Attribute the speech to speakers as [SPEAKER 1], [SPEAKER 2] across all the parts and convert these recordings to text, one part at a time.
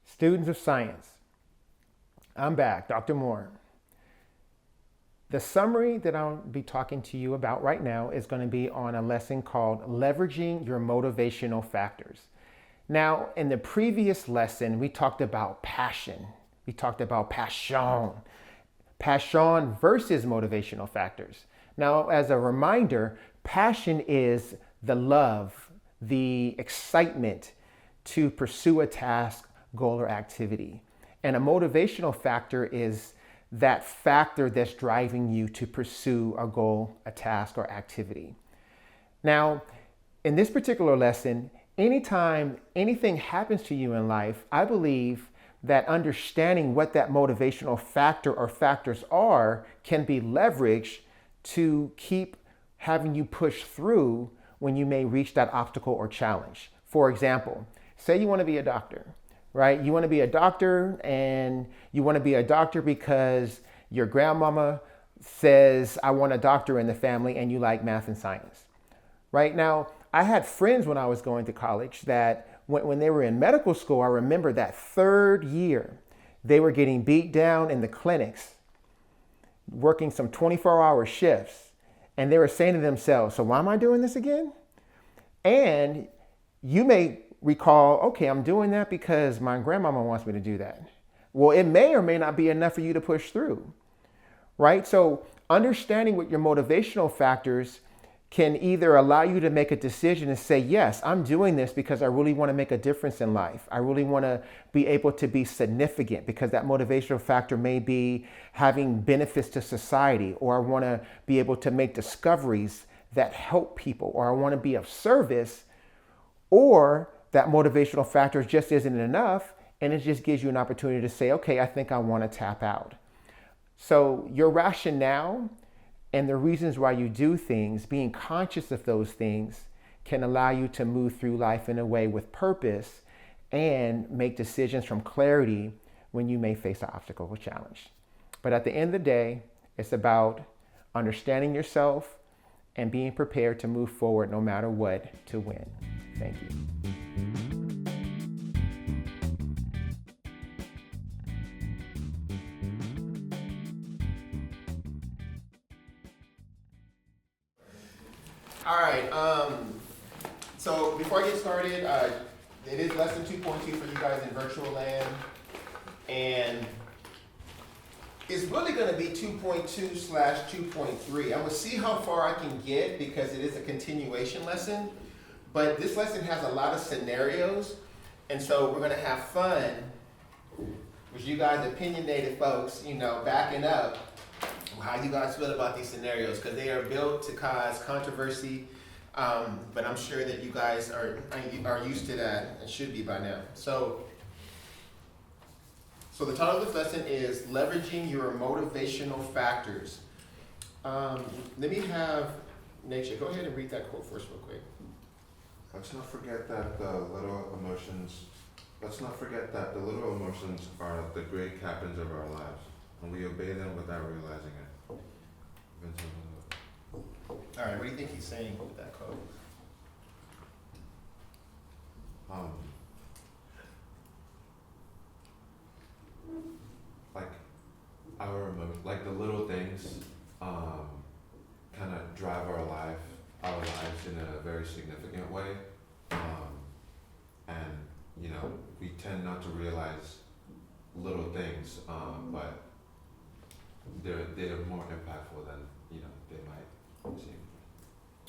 [SPEAKER 1] Students of science, I'm back, Dr. Moore. The summary that I'll be talking to you about right now is going to be on a lesson called Leveraging Your Motivational Factors. Now, in the previous lesson, we talked about passion. We talked about passion versus motivational factors. Now, as a reminder, passion is the love, the excitement to pursue a task, goal, or activity. And a motivational factor is that factor that's driving you to pursue a goal, a task, or activity. Now, in this particular lesson, anytime anything happens to you in life, I believe that understanding what that motivational factor or factors are can be leveraged to keep having you push through when you may reach that obstacle or challenge. For example, say you want to be a doctor. Right? You want to be a doctor, and you want to be a doctor because your grandmama says, I want a doctor in the family, and you like math and science. Right? Now, I had friends when I was going to college that when they were in medical school, I remember that third year, they were getting beat down in the clinics, working some 24-hour shifts, and they were saying to themselves, so why am I doing this again? And you may recall, okay, I'm doing that because my grandmama wants me to do that. Well, it may or may not be enough for you to push through, right? So understanding what your motivational factors can either allow you to make a decision and say, yes, I'm doing this because I really want to make a difference in life. I really want to be able to be significant because that motivational factor may be having benefits to society, or I want to be able to make discoveries that help people, or I want to be of service, or that motivational factor just isn't enough, and it just gives you an opportunity to say, okay, I think I want to tap out. So your rationale and the reasons why you do things, being conscious of those things, can allow you to move through life in a way with purpose and make decisions from clarity when you may face an obstacle or challenge. But at the end of the day, it's about understanding yourself and being prepared to move forward no matter what to win. Thank you. All right, so before I get started, it is lesson 2.2 for you guys in virtual land, and it's really going to be 2.2/2.3. I'm going to see how far I can get because it is a continuation lesson, but this lesson has a lot of scenarios, and so we're going to have fun with you guys opinionated folks, backing up how you guys feel about these scenarios, because they are built to cause controversy, but I'm sure that you guys are used to that and should be by now. So the title of this lesson is Leveraging Your Motivational Factors. Let me have Nature go ahead and read that quote for us real quick.
[SPEAKER 2] Let's not forget that the little emotions are the great captains of our lives, and we obey them without realizing it.
[SPEAKER 1] All right, what do you think he's saying with that quote?
[SPEAKER 2] Like the little things, kind of drive our lives in a very significant way, and we tend not to realize little things, but they're more impactful than they might seem.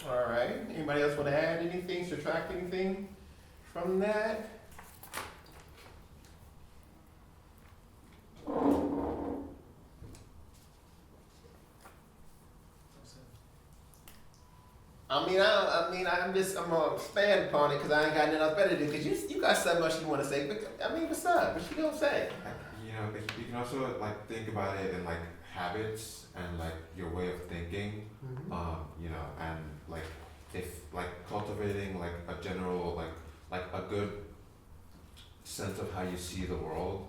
[SPEAKER 1] All right. Anybody else want to add anything, subtract anything from that? I'm gonna expand upon it because I ain't got nothing else better to do. Because you got so much you want to say, but what's up? What you gonna say?
[SPEAKER 2] You can also think about it in habits and your way of thinking, and if cultivating a general a good sense of how you see the world,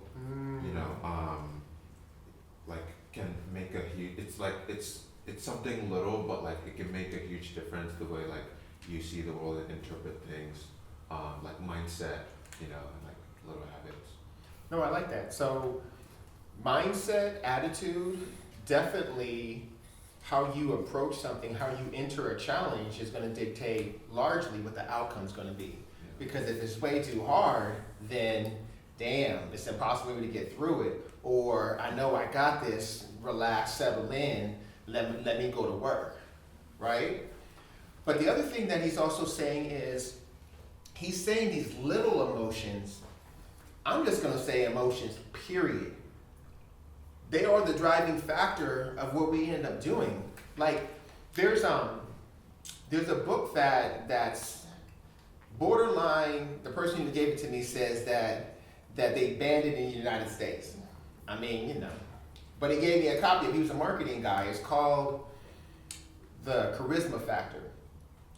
[SPEAKER 2] can make a huge. It's like it's something little, but like it can make a huge difference the way like you see the world and interpret things, like mindset, and like little habits.
[SPEAKER 1] No, I like that. So mindset, attitude, definitely how you approach something, how you enter a challenge is going to dictate largely what the outcome's going to be. Because if it's way too hard, then damn, it's impossible to get through it. Or I know I got this, relax, settle in, let me go to work, right? But the other thing that he's also saying is, he's saying these little emotions, I'm just going to say emotions, period. They are the driving factor of what we end up doing. Like, there's a book that's borderline. The person who gave it to me says that they banned it in the United States. I mean, but he gave me a copy. He was a marketing guy. It's called The Charisma Factor.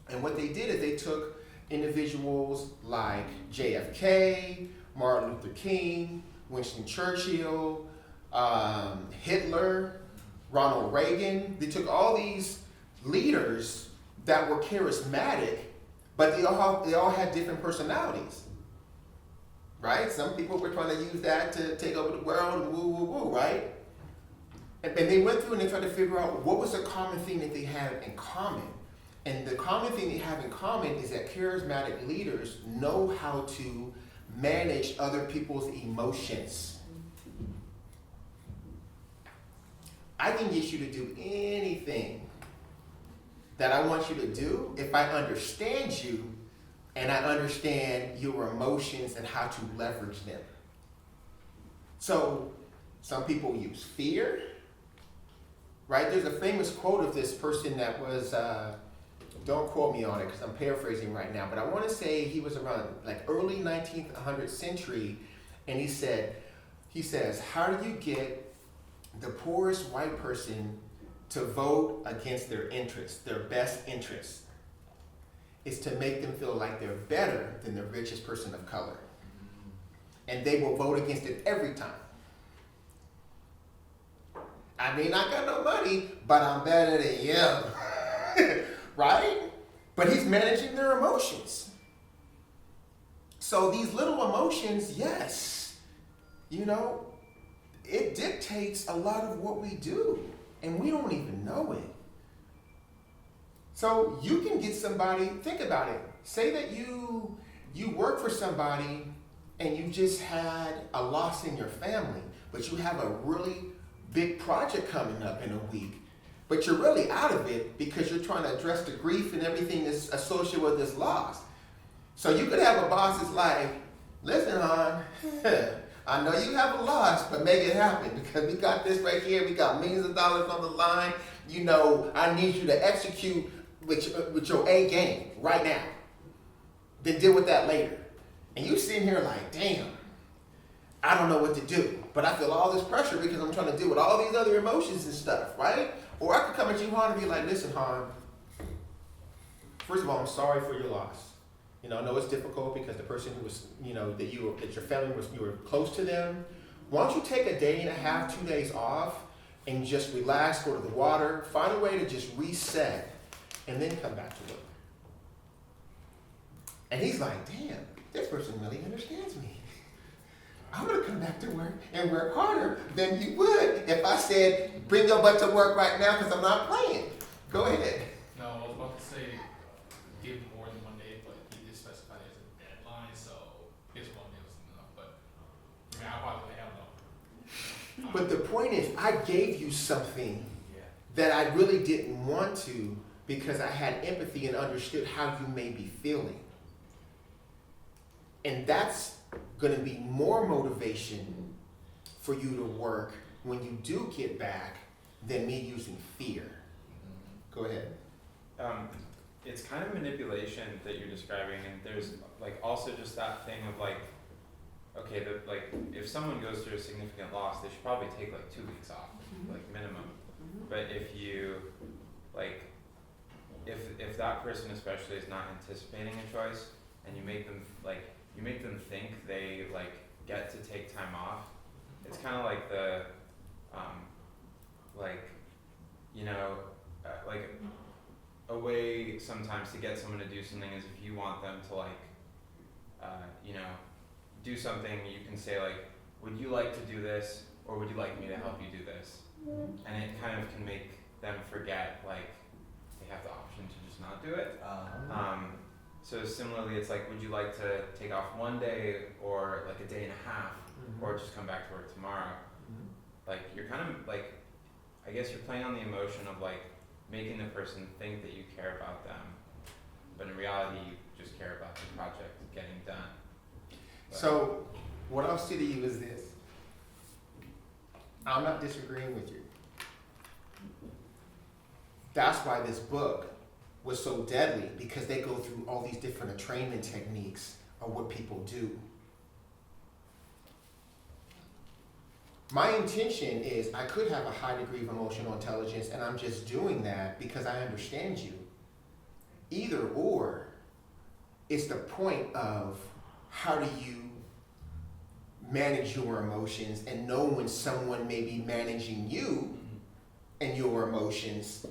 [SPEAKER 1] And what they did is they took individuals like JFK, Martin Luther King, Winston Churchill, Hitler, Ronald Reagan. They took all these leaders that were charismatic, but they all had different personalities, right? Some people were trying to use that to take over the world and woo, woo, woo, right? And they went through and they tried to figure out what was the common thing that they had in common. And the common thing they have in common is that charismatic leaders know how to manage other people's emotions. I can get you to do anything that I want you to do if I understand you and I understand your emotions and how to leverage them. So some people use fear, right? There's a famous quote of this person that was, don't quote me on it because I'm paraphrasing right now, but I want to say he was around like early 1900th century, and he says, how do you get the poorest white person to vote against their interests, their best interests? Is to make them feel like they're better than the richest person of color. And they will vote against it every time. I mean, I got no money, but I'm better than you. Right? But he's managing their emotions. So these little emotions, yes, it dictates a lot of what we do, and we don't even know it. So you can get somebody, think about it. Say that you work for somebody and you just had a loss in your family, but you have a really big project coming up in a week, but you're really out of it because you're trying to address the grief and everything that's associated with this loss. So you could have a boss that's like, listen, hon, I know you have a loss, but make it happen because we got this right here. We got millions of dollars on the line. I need you to execute with your A game right now. Then deal with that later. And you sitting here like, damn, I don't know what to do, but I feel all this pressure because I'm trying to deal with all these other emotions and stuff, right? Or I could come at you, Han, and be like, listen, Han, first of all, I'm sorry for your loss. I know it's difficult because the person who was, that your family was, you were close to them. Why don't you take a day and a half, 2 days off and just relax, go to the water, find a way to just reset and then come back to work. And he's like, damn, this person really understands me. I'm gonna come back to work and work harder than you would if I said, bring your butt to work right now because I'm not playing. Go ahead.
[SPEAKER 3] No, I was about to say, give more than 1 day, but he did specify there's a deadline, so I guess 1 day was enough, but I probably have no.
[SPEAKER 1] But the point is, I gave you something that I really didn't want to because I had empathy and understood how you may be feeling. And that's going to be more motivation for you to work when you do get back than me using fear. Go ahead.
[SPEAKER 4] It's kind of manipulation that you're describing, and there's like also just that thing of like, okay, if someone goes through a significant loss, they should probably take like 2 weeks off, like minimum. But if you if that person especially is not anticipating a choice, and you make them think they get to take time off, it's kind of like sometimes to get someone to do something is if you want them to like, you know, do something, you can say like, would you like to do this, or would you like me to help you do this? And it kind of can make them forget like they have the option to just not do it. So similarly, it's like, would you like to take off one day or like a day and a half, or just come back to work tomorrow? Like you're kind of like, I guess you're playing on the emotion of like making the person think that you care about them, but in reality you just care about the project getting done. But
[SPEAKER 1] So what I'll say to you is this. I'm not disagreeing with you. That's why this book was so deadly, because they go through all these different entrainment techniques of what people do. My intention is I could have a high degree of emotional intelligence, and I'm just doing that because I understand you. Either or, it's the point of how do you manage your emotions and know when someone may be managing you and your emotions.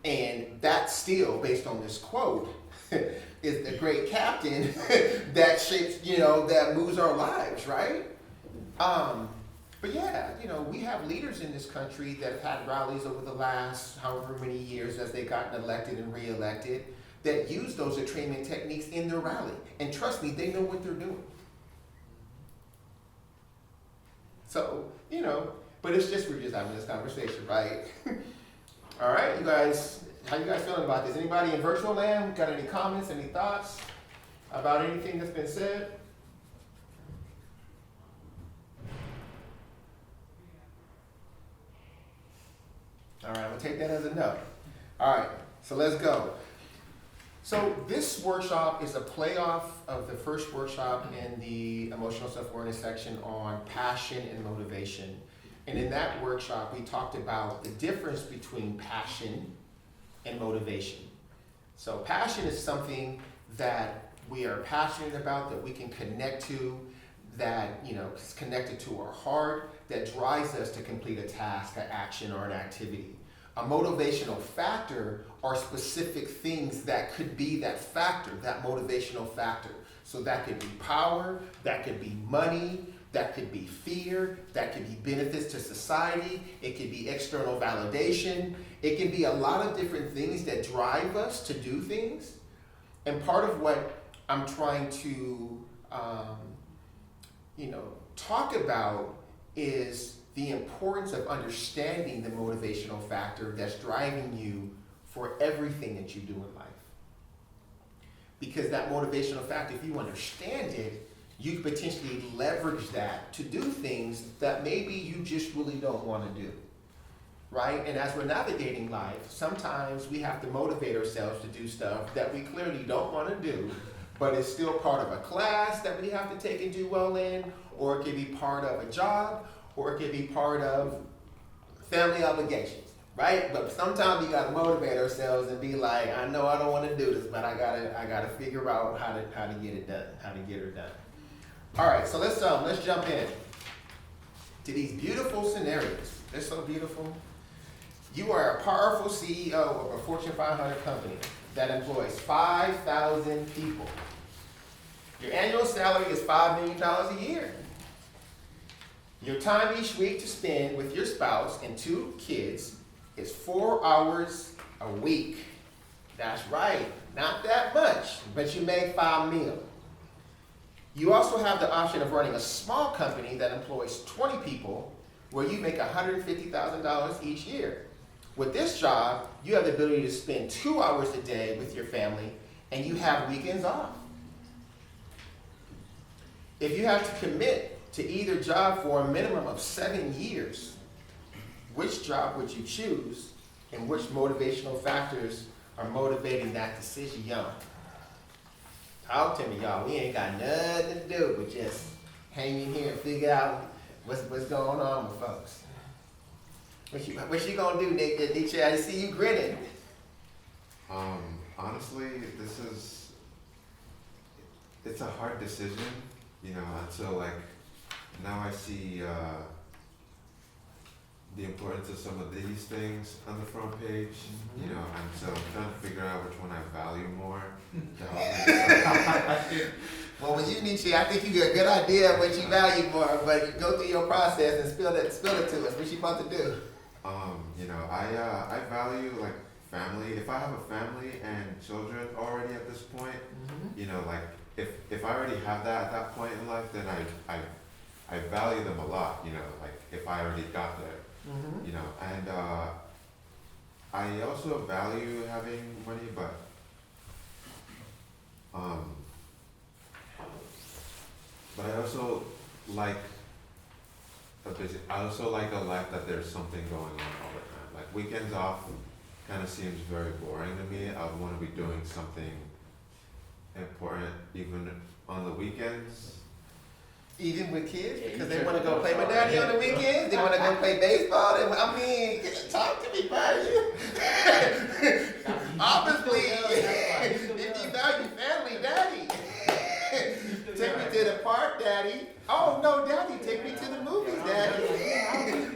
[SPEAKER 1] And that still, based on this quote, is the great captain that shapes, you know, that moves our lives, right? But yeah, you know, we have leaders in this country that have had rallies over the last however many years as they've gotten elected and re-elected that use those entrainment techniques in their rally. And trust me, they know what they're doing. So, you know, but it's just, we're just having this conversation, right? All right, you guys, how you guys feeling about this? Anybody in virtual land got any comments, any thoughts about anything that's been said? All right, we'll take that as a no. All right, so let's go. So this workshop is a playoff of the first workshop in the emotional self-awareness section on passion and motivation. And in that workshop, we talked about the difference between passion and motivation. So passion is something that we are passionate about, that we can connect to, that, you know, is connected to our heart, that drives us to complete a task, an action, or an activity. A motivational factor are specific things that could be that factor, that motivational factor. So that could be power, that could be money, that could be fear, that could be benefits to society, it could be external validation. It can be a lot of different things that drive us to do things. And part of what I'm trying to, talk about is the importance of understanding the motivational factor that's driving you for everything that you do in life. Because that motivational factor, if you understand it, you can potentially leverage that to do things that maybe you just really don't want to do, right? And as we're navigating life, sometimes we have to motivate ourselves to do stuff that we clearly don't want to do, but it's still part of a class that we have to take and do well in, or it could be part of a job, or it could be part of family obligations, right? But sometimes we gotta motivate ourselves and be like, I know I don't want to do this, but I gotta figure out how to get it done, how to get her done. All right, so let's jump in to these beautiful scenarios. They're so beautiful. You are a powerful CEO of a Fortune 500 company that employs 5,000 people. Your annual salary is $5 million a year. Your time each week to spend with your spouse and 2 kids is 4 hours a week. That's right, not that much, but you make $5 million. You also have the option of running a small company that employs 20 people where you make $150,000 each year. With this job, you have the ability to spend 2 hours a day with your family and you have weekends off. If you have to commit to either job for a minimum of 7 years, which job would you choose and which motivational factors are motivating that decision? Talk to me, y'all. We ain't got nothing to do but just hang in here and figure out what's going on with folks. What you gonna do, Nick? I see you grinning.
[SPEAKER 2] Honestly, it's a hard decision, until like now I see the importance of some of these things on the front page, you know, and so I'm trying to figure out which one I value more to help me decide.
[SPEAKER 1] Well, with you, Nietzsche, I think you got a good idea of what you value more, but you go through your process and spill it to us. What you about to do?
[SPEAKER 2] You know, I value like family. If I have a family and children already at this point, you know, like if I already have that at that point in life, then I value them a lot. You know, like if I already got there, you know, and I also value having money, but I also like I also like a life that there's something going on all the time. Like weekends off kind of seems very boring to me. I want to be doing something important even on the weekends.
[SPEAKER 1] Even with kids, because they want to go play with daddy on the weekends. They want to go play baseball. I mean, talk to me, buddy. Obviously, if you value family, daddy. Take me to the park, daddy. Oh no, daddy, take me to the movies, daddy.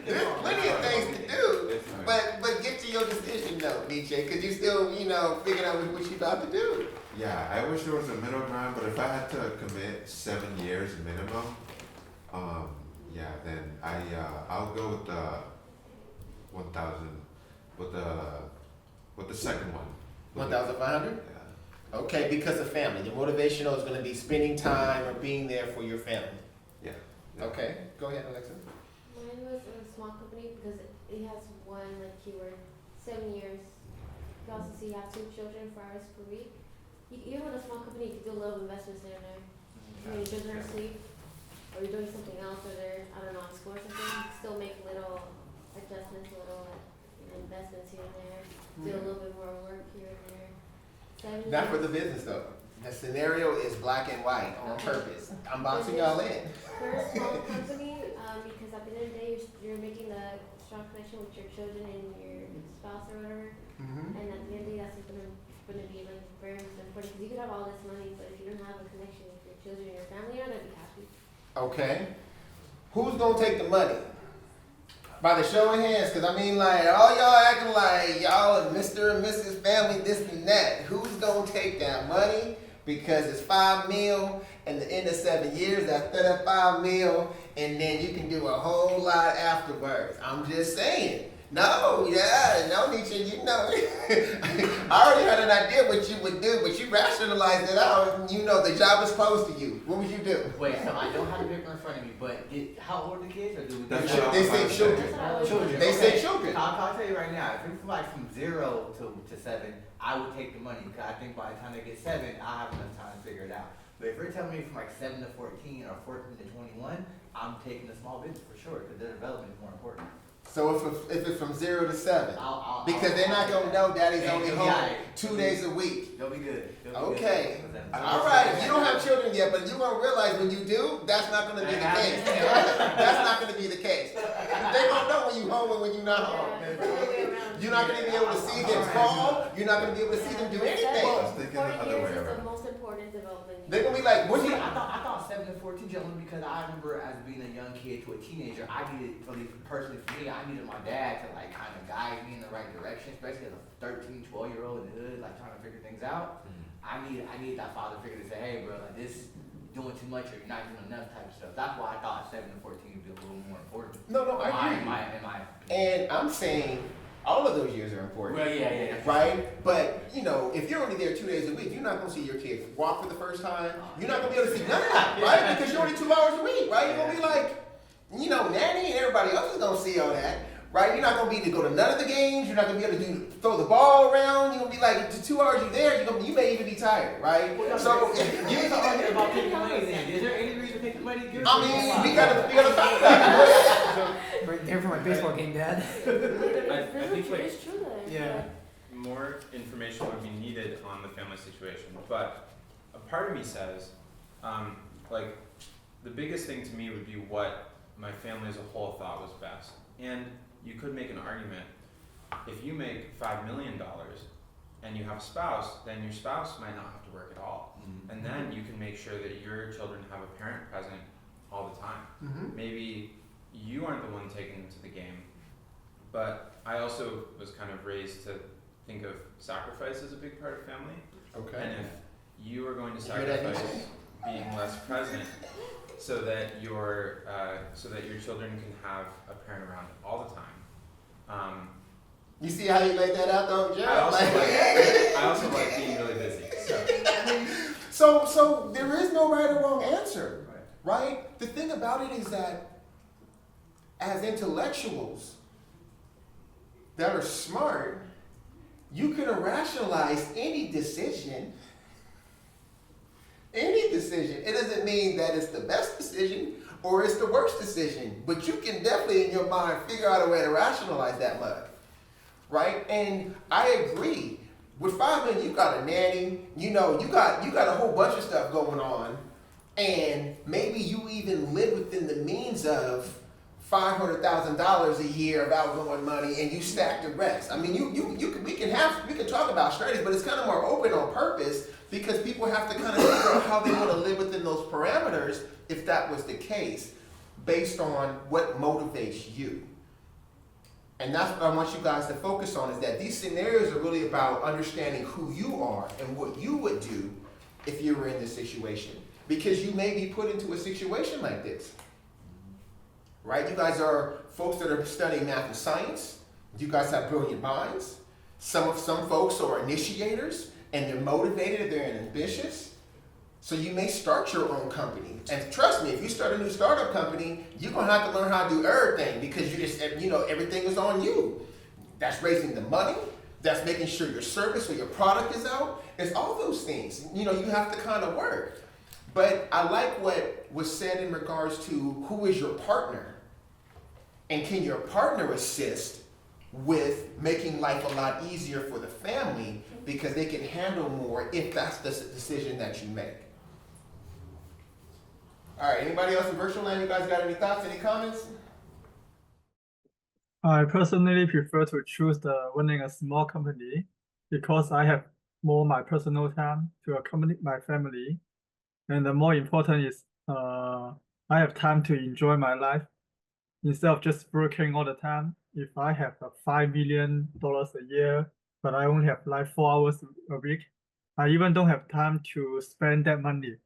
[SPEAKER 1] There's plenty of things to do, but get to your decision though, Nietzsche, because you still, you know, figuring out what you about to do.
[SPEAKER 2] Yeah, I wish there was a middle ground, but if I had to commit 7 years minimum, yeah, then I'll go with the 1,000, with the second one.
[SPEAKER 1] 1,500?
[SPEAKER 2] Yeah.
[SPEAKER 1] Okay, because of family. The motivational is going to be spending time or being there for your family.
[SPEAKER 2] Yeah.
[SPEAKER 1] Okay, go ahead, Alexa.
[SPEAKER 5] Mine was in a small company because it has one like keyword, 7 years. You also see you have 2 children, 4 hours per week. Even with a small company, you can do a little investments here and there. When your children are asleep, or you're doing something else, or they're, I don't know, in school or something, you can still make little adjustments, little investments here and there. Do a little bit more work here and there. 7
[SPEAKER 1] Not for
[SPEAKER 5] years.
[SPEAKER 1] the business though. The scenario is black and white on purpose. I'm boxing y'all in.
[SPEAKER 5] For a small company, because at the end of the day, you're making a strong connection with your children and your spouse or whatever. And at the end of the day, that's going to be like very much important. Because you could have all this money, but if you don't have a connection with your children and your family, you're not going to be happy.
[SPEAKER 1] Okay. Who's gonna take the money? By the show of hands, because I mean, like, all y'all acting like y'all are Mr. and Mrs. Family, this and that. Who's gonna take that money? Because it's $5 million, and the end of 7 years, that's $35 million, and then you can do a whole lot afterwards. I'm just saying. No, Nietzsche, you know. I already had an idea what you would do, but you rationalized it out. You know, the job is posed to you. What would you do?
[SPEAKER 6] Wait, so I don't have the paper in front of me, but how old are the kids? Or do we
[SPEAKER 2] That's
[SPEAKER 6] do
[SPEAKER 2] what
[SPEAKER 1] They say children.
[SPEAKER 5] That's what I always
[SPEAKER 6] Children.
[SPEAKER 1] They
[SPEAKER 6] Okay.
[SPEAKER 1] say children.
[SPEAKER 6] I'll tell you right now, if it's like from 0 to 7, I would take the money because I think by the time they get 7, I'll have enough time to figure it out. But if you're telling me from like 7 to 14 or 14 to 21, I'm taking the small business for sure because their development is more important.
[SPEAKER 1] So if it's from 0 to 7, because they're not gonna know daddy's
[SPEAKER 6] Hey,
[SPEAKER 1] only
[SPEAKER 6] they'll be
[SPEAKER 1] home
[SPEAKER 6] alright.
[SPEAKER 1] 2 days a week.
[SPEAKER 6] They'll be good.
[SPEAKER 1] Okay.
[SPEAKER 6] Good.
[SPEAKER 1] All right, you don't have children yet, but you're gonna realize when you do, that's not gonna be the case. That's not gonna be the case. They don't know when you're home and when you're not home.
[SPEAKER 5] Yeah, it's the other way around.
[SPEAKER 1] You're not gonna be able to see them fall. You're not gonna be able to see them do anything.
[SPEAKER 2] I was thinking the
[SPEAKER 5] 40
[SPEAKER 2] other way
[SPEAKER 5] years is
[SPEAKER 2] around.
[SPEAKER 5] the most important development.
[SPEAKER 1] They're gonna be like, what
[SPEAKER 6] See,
[SPEAKER 1] you?
[SPEAKER 6] I thought 7 to 14 gentlemen because I remember as being a young kid to a teenager, I needed, at least personally for me, I needed my dad to like kind of guide me in the right direction, especially as a 13, 12-year-old in the hood, like trying to figure things out. I needed that father figure to say, hey bro, like this doing too much or you're not doing enough type of stuff. That's why I thought 7 to 14 would be a little more important.
[SPEAKER 1] No, I agree.
[SPEAKER 6] In my
[SPEAKER 1] And I'm saying all of those years are important.
[SPEAKER 6] well, yeah.
[SPEAKER 1] Right? But, you know, if you're only there 2 days a week, you're not going to see your kids walk for the first time. You're not going to be able to see none of that, right? Because you're only 2 hours a week, right? You're going to be like, you know, Nanny and everybody else is going to see all that, right? You're not going to be able to go to none of the games. You're not going to be able to throw the ball around. You're going to be like, the 2 hours you're there, you may even be tired, right? So,
[SPEAKER 6] You was arguing about taking the money then. Is there any reason to take the money?
[SPEAKER 1] I mean, we gotta talk about it.
[SPEAKER 7] Right there for my baseball game, Dad.
[SPEAKER 4] I think like
[SPEAKER 5] It's true though.
[SPEAKER 7] Yeah.
[SPEAKER 4] more information would be needed on the family situation, but a part of me says, like, the biggest thing to me would be what my family as a whole thought was best. And you could make an argument, if you make $5 million and you have a spouse, then your spouse might not have to work at all. And then you can make sure that your children have a parent present all the time. Maybe you aren't the one taking them to the game, but I also was kind of raised to think of sacrifice as a big part of family.
[SPEAKER 1] Okay.
[SPEAKER 4] And if you are going to
[SPEAKER 1] You hear that,
[SPEAKER 4] sacrifice being less present so that your children can have a parent around all the time.
[SPEAKER 1] You see how you laid that out though, Joe?
[SPEAKER 4] I also like being really busy.
[SPEAKER 1] So there is no right or wrong answer, right? The thing about it is that as intellectuals that are smart, you can rationalize any decision. Any decision. It doesn't mean that it's the best decision or it's the worst decision, but you can definitely in your mind figure out a way to rationalize that much, right? And I agree. With $5 million, you got a nanny. You know, you got a whole bunch of stuff going on, and maybe you even live within the means of $500,000 a year of outgoing money, and you stack the rest. I mean, we can talk about strategies, but it's kind of more open on purpose because people have to kind of figure out how they want to live within those parameters. If that was the case, based on what motivates you. And that's what I want you guys to focus on, is that these scenarios are really about understanding who you are and what you would do if you were in this situation. Because you may be put into a situation like this. Right? You guys are folks that are studying math and science. You guys have brilliant minds. Some folks are initiators and they're motivated, they're ambitious. So you may start your own company. And trust me, if you start a new startup company, you're gonna have to learn how to do everything because everything is on you. That's raising the money, that's making sure your service or your product is out. It's all those things. You have to kind of work. But I like what was said in regards to who is your partner. And can your partner assist with making life a lot easier for the family because they can handle more if that's the decision that you make. All right, anybody else in virtual land? You guys got any thoughts, any comments?
[SPEAKER 7] I personally prefer to choose running a small company because I have more my personal time to accompany my family. And the more important is I have time to enjoy my life instead of just working all the time. If I have $5 million a year, but I only have like 4 hours a week, I even don't have time to spend that money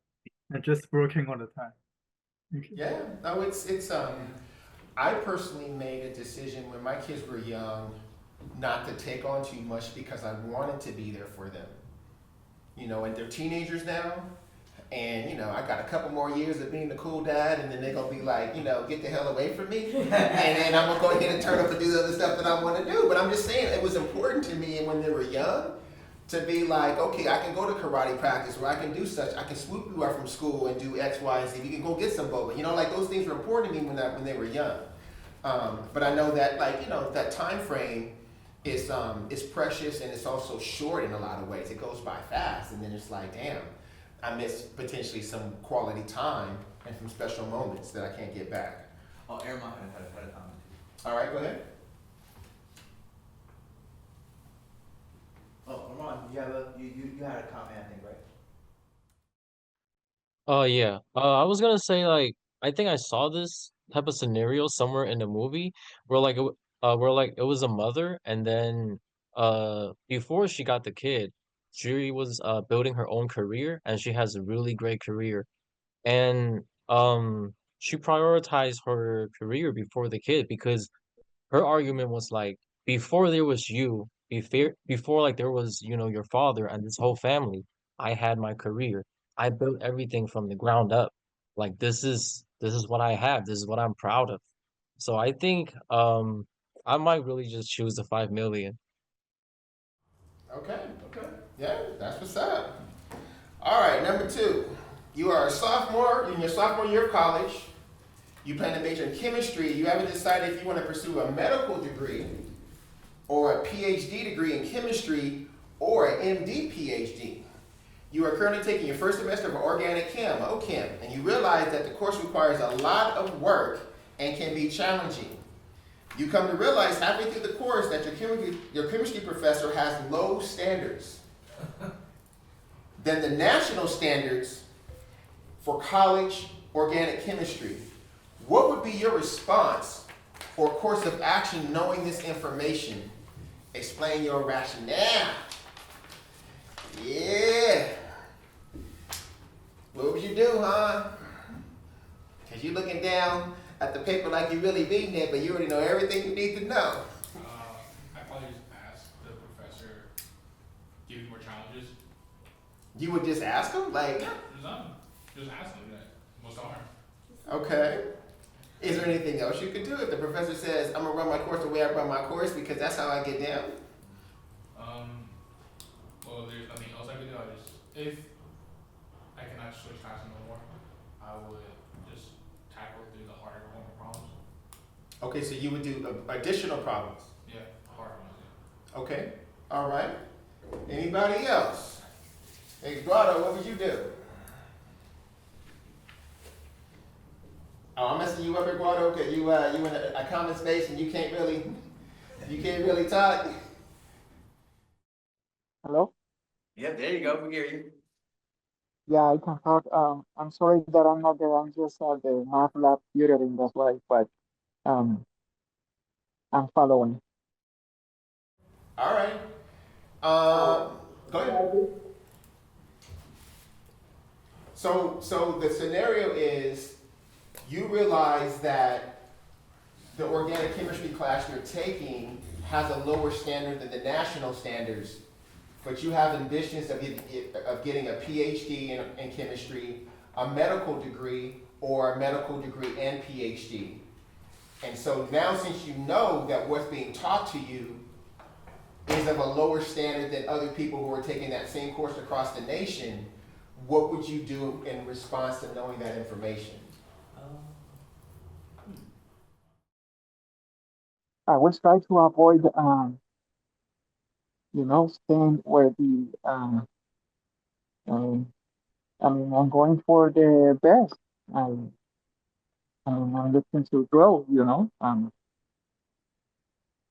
[SPEAKER 7] and just working all the time.
[SPEAKER 1] Yeah, no, it's I personally made a decision when my kids were young not to take on too much because I wanted to be there for them. And they're teenagers now, and I got a couple more years of being the cool dad, and then they're gonna be like, get the hell away from me, and then I'm gonna go ahead and turn up and do the other stuff that I want to do. But I'm just saying it was important to me when they were young to be like, okay, I can go to karate practice, where I can do such, I can swoop you out from school and do X, Y, and Z. We can go get some boba. Like those things were important to me when they were young. But I know that that time frame is precious, and it's also short in a lot of ways. It goes by fast, and then it's like, damn, I miss potentially some quality time and some special moments that I can't get back.
[SPEAKER 6] Oh, Aaron had a comment.
[SPEAKER 1] All right, go ahead.
[SPEAKER 6] Oh, Ron, you had a comment, I think, right?
[SPEAKER 8] Oh yeah. I was gonna say like I think I saw this type of scenario somewhere in the movie where it was a mother and then before she got the kid, she was building her own career and she has a really great career. And she prioritized her career before the kid because her argument was like before there was you, before like there was, your father and this whole family, I had my career. I built everything from the ground up. Like this is what I have. This is what I'm proud of. So I think I might really just choose the 5 million.
[SPEAKER 1] Okay. Yeah, that's what's up. All right, number 2. You are a sophomore, you're in your sophomore year of college. You plan to major in chemistry. You haven't decided if you want to pursue a medical degree or a PhD degree in chemistry or an MD PhD. You are currently taking your first semester of organic chem, OChem, and you realize that the course requires a lot of work and can be challenging. You come to realize halfway through the course that your chemistry professor has low standards than the national standards for college organic chemistry. What would be your response or course of action knowing this information? Explain your rationale. Yeah. What would you do, huh? Because you're looking down at the paper like you're really reading it, but you already know everything you need to know.
[SPEAKER 3] I probably just ask the professor, give you more challenges.
[SPEAKER 1] You would just ask them? Like,
[SPEAKER 3] There's nothing. Just ask them. Like, what's the harm?
[SPEAKER 1] okay. Is there anything else you could do if the professor says, I'm going to run my course the way I run my course because that's how I get down?
[SPEAKER 3] Well, there's nothing else I could do. If I cannot switch classes no more, I would just tackle through the harder homework problems.
[SPEAKER 1] Okay, so you would do additional problems.
[SPEAKER 3] Yeah, harder ones. Yeah.
[SPEAKER 1] Okay, all right. Anybody else? Hey, Grotto, what would you do? Oh, I'm messing you up here, Grotto, because you in a common space and you can't really talk.
[SPEAKER 9] Hello?
[SPEAKER 6] Yep, there you go. We hear you.
[SPEAKER 9] Yeah, I can talk. I'm sorry that I'm not there. I'm just at the math lab tutoring, that's why, but um, I'm following.
[SPEAKER 1] All right. Go ahead. So the scenario is you realize that the organic chemistry class you're taking has a lower standard than the national standards, but you have ambitions of getting a PhD in chemistry, a medical degree, or a medical degree and PhD. And so now, since you know that what's being taught to you is of a lower standard than other people who are taking that same course across the nation, what would you do in response to knowing that information?
[SPEAKER 9] I will try to avoid, staying where um, I'm going for the best. I'm looking to grow,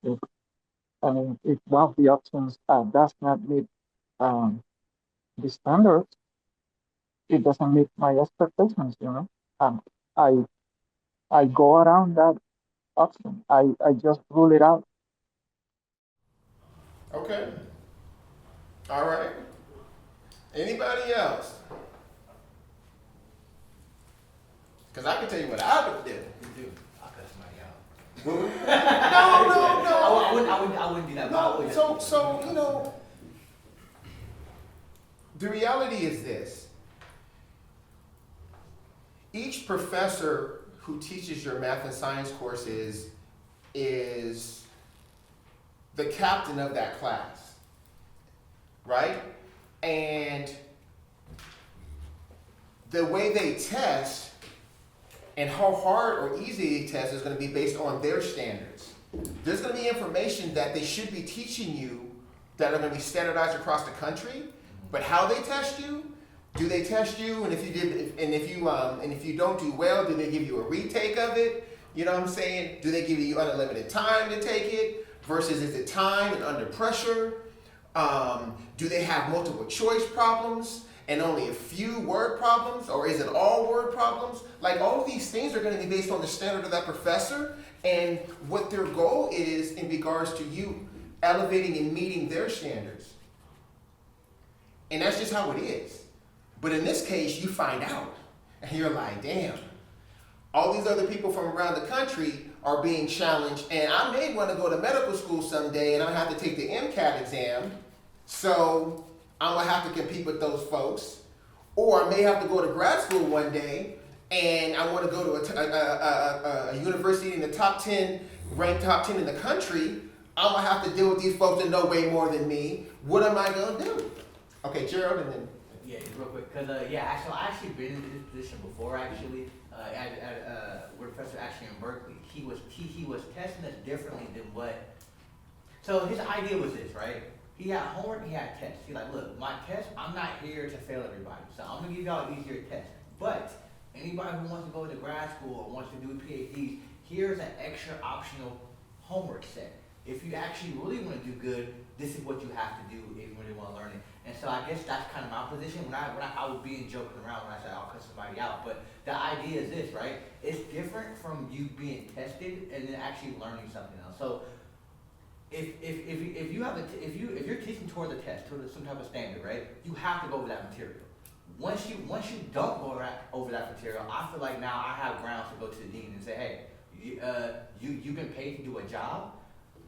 [SPEAKER 9] if, if one of the options does not meet um, the standards, it doesn't meet my expectations. Um, I I go around that option. I just rule it out.
[SPEAKER 1] Okay. All right. Anybody else? Because I can tell you what I would do.
[SPEAKER 6] You do. I'll cut somebody out.
[SPEAKER 1] No.
[SPEAKER 6] I wouldn't do that. But I would
[SPEAKER 1] So the reality is this. Each professor who teaches your math and science courses is the captain of that class, right? And the way they test and how hard or easy they test is going to be based on their standards. There's going to be information that they should be teaching you that are going to be standardized across the country, but how they test you, do they test you? And if you don't do well, do they give you a retake of it? You know what I'm saying? Do they give you unlimited time to take it? Versus is it time and under pressure? Do they have multiple choice problems and only a few word problems? Or is it all word problems? Like all of these things are going to be based on the standard of that professor and what their goal is in regards to you elevating and meeting their standards. And that's just how it is. But in this case, you find out and you're like, damn, all these other people from around the country are being challenged, and I may want to go to medical school someday and I have to take the MCAT exam, so I'm going to have to compete with those folks. Or I may have to go to grad school one day and I want to go to a university in the top 10, ranked top 10 in the country. I'm going to have to deal with these folks that know way more than me. What am I going to do? Okay, Gerald, and then...
[SPEAKER 6] Yeah, just real quick, because I actually been in this position before. Actually, with Professor actually in Berkeley, he was testing us differently than what. So his idea was this, right? He had homework, he had tests. He's like, look, my test, I'm not here to fail everybody, so I'm gonna give y'all an easier test. But anybody who wants to go to grad school or wants to do PhDs, here's an extra optional homework set. if you actually really want to do good, this is what you have to do if you really want to learn it. And so I guess that's kind of my position. I was being joking around when I said I'll cut somebody out, but the idea is this, right? It's different from you being tested and then actually learning something else. So if you have if you're teaching towards a test, towards some type of standard, right? You have to go over that material. Once you don't go over that material, I feel like now I have grounds to go to the dean and say, hey, you've been paid to do a job.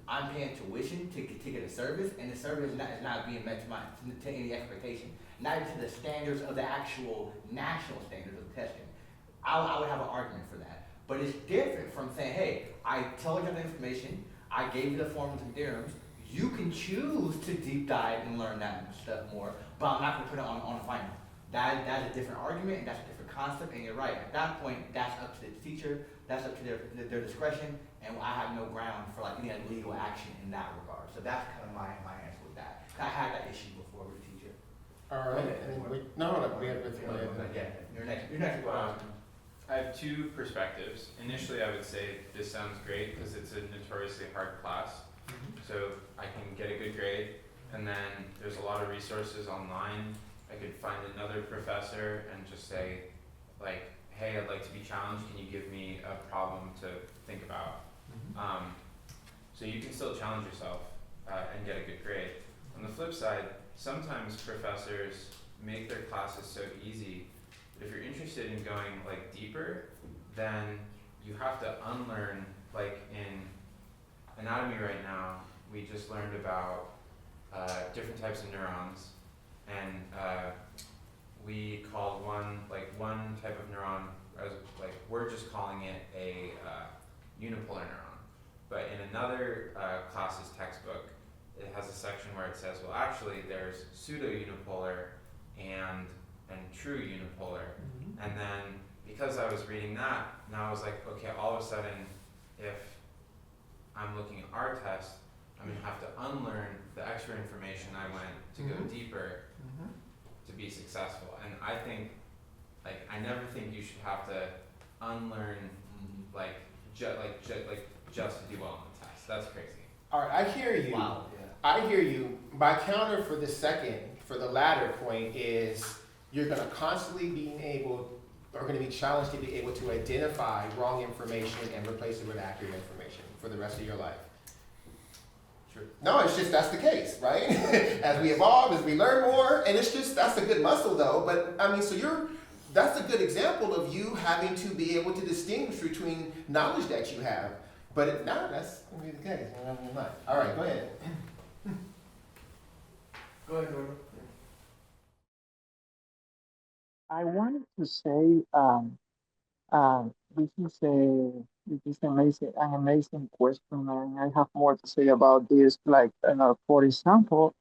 [SPEAKER 6] I'm paying tuition to get a service, and the service is not being met to any expectation, not to the standards of the actual national standards of testing. I would have an argument for that. But it's different from saying, hey, I told you the information, I gave you the formulas and theorems, you can choose to deep dive and learn that stuff more, but I'm not gonna put it on the final. That's a different argument, and that's a different concept, and you're right. At that point, that's up to the teacher, that's up to their discretion, and I have no ground for like any legal action in that regard. So that's kind of my answer with that. I had that issue before with the teacher.
[SPEAKER 1] All right. No, we have
[SPEAKER 6] Yeah, you're next.
[SPEAKER 4] I have two perspectives. Initially, I would say this sounds great because it's a notoriously hard class, so I can get a good grade, and then there's a lot of resources online. I could find another professor and just say, like, hey, I'd like to be challenged. Can you give me a problem to think about? So you can still challenge yourself and get a good grade. On the flip side, sometimes professors make their classes so easy. If you're interested in going like deeper, then you have to unlearn, like in anatomy right now, we just learned about different types of neurons, and we called one type of neuron as like, we're just calling it a unipolar neuron. But in another class's textbook, it has a section where it says, well, actually there's pseudo-unipolar and true unipolar. And then because I was reading that, now I was like, okay, all of a sudden, if I'm looking at our test, I'm gonna have to unlearn the extra information I went to go deeper to be successful. And I think, like, I never think you should have to unlearn just to do well on the test. That's crazy.
[SPEAKER 1] All right, I hear you.
[SPEAKER 6] Wow.
[SPEAKER 1] I hear you. My counter for the latter point is you're going to constantly going to be challenged to be able to identify wrong information and replace it with accurate information for the rest of your life.
[SPEAKER 4] Sure.
[SPEAKER 1] No, it's just that's the case, right? As we evolve, as we learn more, and it's just that's a good muscle though. But I mean, that's a good example of you having to be able to distinguish between knowledge that you have. But that's going to be the case. All right, go ahead.
[SPEAKER 6] Go ahead, Norma.
[SPEAKER 9] I wanted to say, this is an amazing question, and I have more to say about this. Like, for example,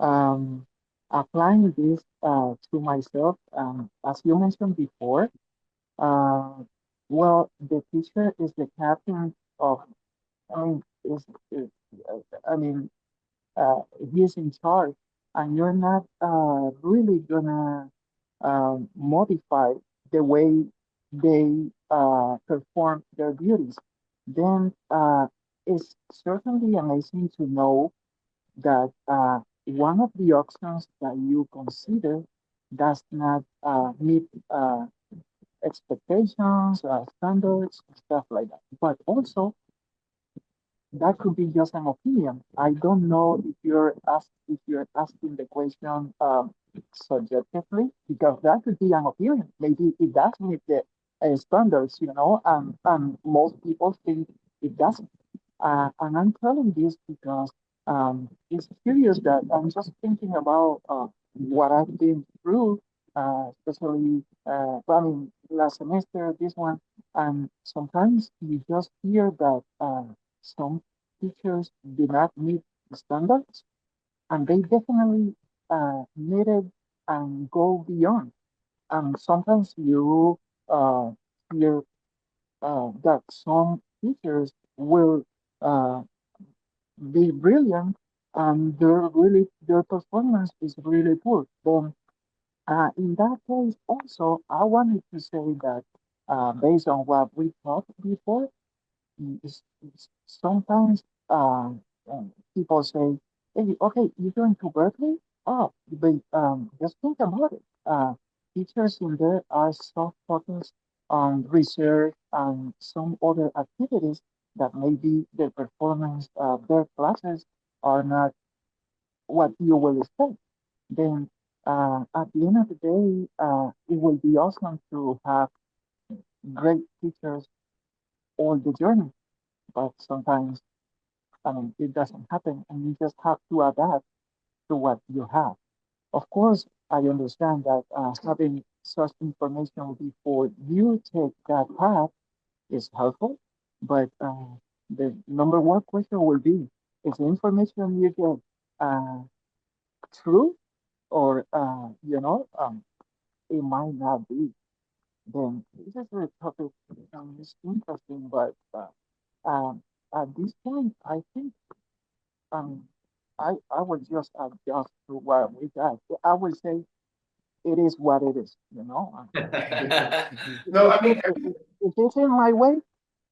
[SPEAKER 9] applying this to myself, as you mentioned before, uh, well, the teacher is the captain of. I mean, is I mean, uh, he is in charge, and you're not really gonna modify the way they perform their duties. Then it's certainly amazing to know that one of the options that you consider does not meet expectations, standards, stuff like that. But also, that could be just an opinion. I don't know if you're asking the question subjectively, because that could be an opinion. Maybe it does meet the standards, and most people think it doesn't. And I'm telling this because it's curious that I'm just thinking about what I've been through, especially, last semester, this one, and sometimes you just hear that some teachers do not meet standards, and they definitely meet it and go beyond. And sometimes you uh, hear that some teachers will uh, be brilliant and their performance is really poor. Then in that case, also, I wanted to say that based on what we talked before, sometimes people say, "Hey, okay, you're going to Berkeley? Oh, but just think about it. Teachers in there are so focused on research and some other activities that maybe their performance, their classes are not what you will expect. Then at the end of the day, it will be awesome to have great teachers all the journey, but sometimes, I mean, it doesn't happen, and you just have to adapt to what you have. Of course, I understand that having such information before you take that path is helpful, but the number one question will be, is the information you get true, or it might not be? Then this is a topic, it's interesting, but um, at this point, I think um, I would just adjust to what we got. I would say it is what it is, you know.
[SPEAKER 1] No, I mean,
[SPEAKER 9] If it's in my way,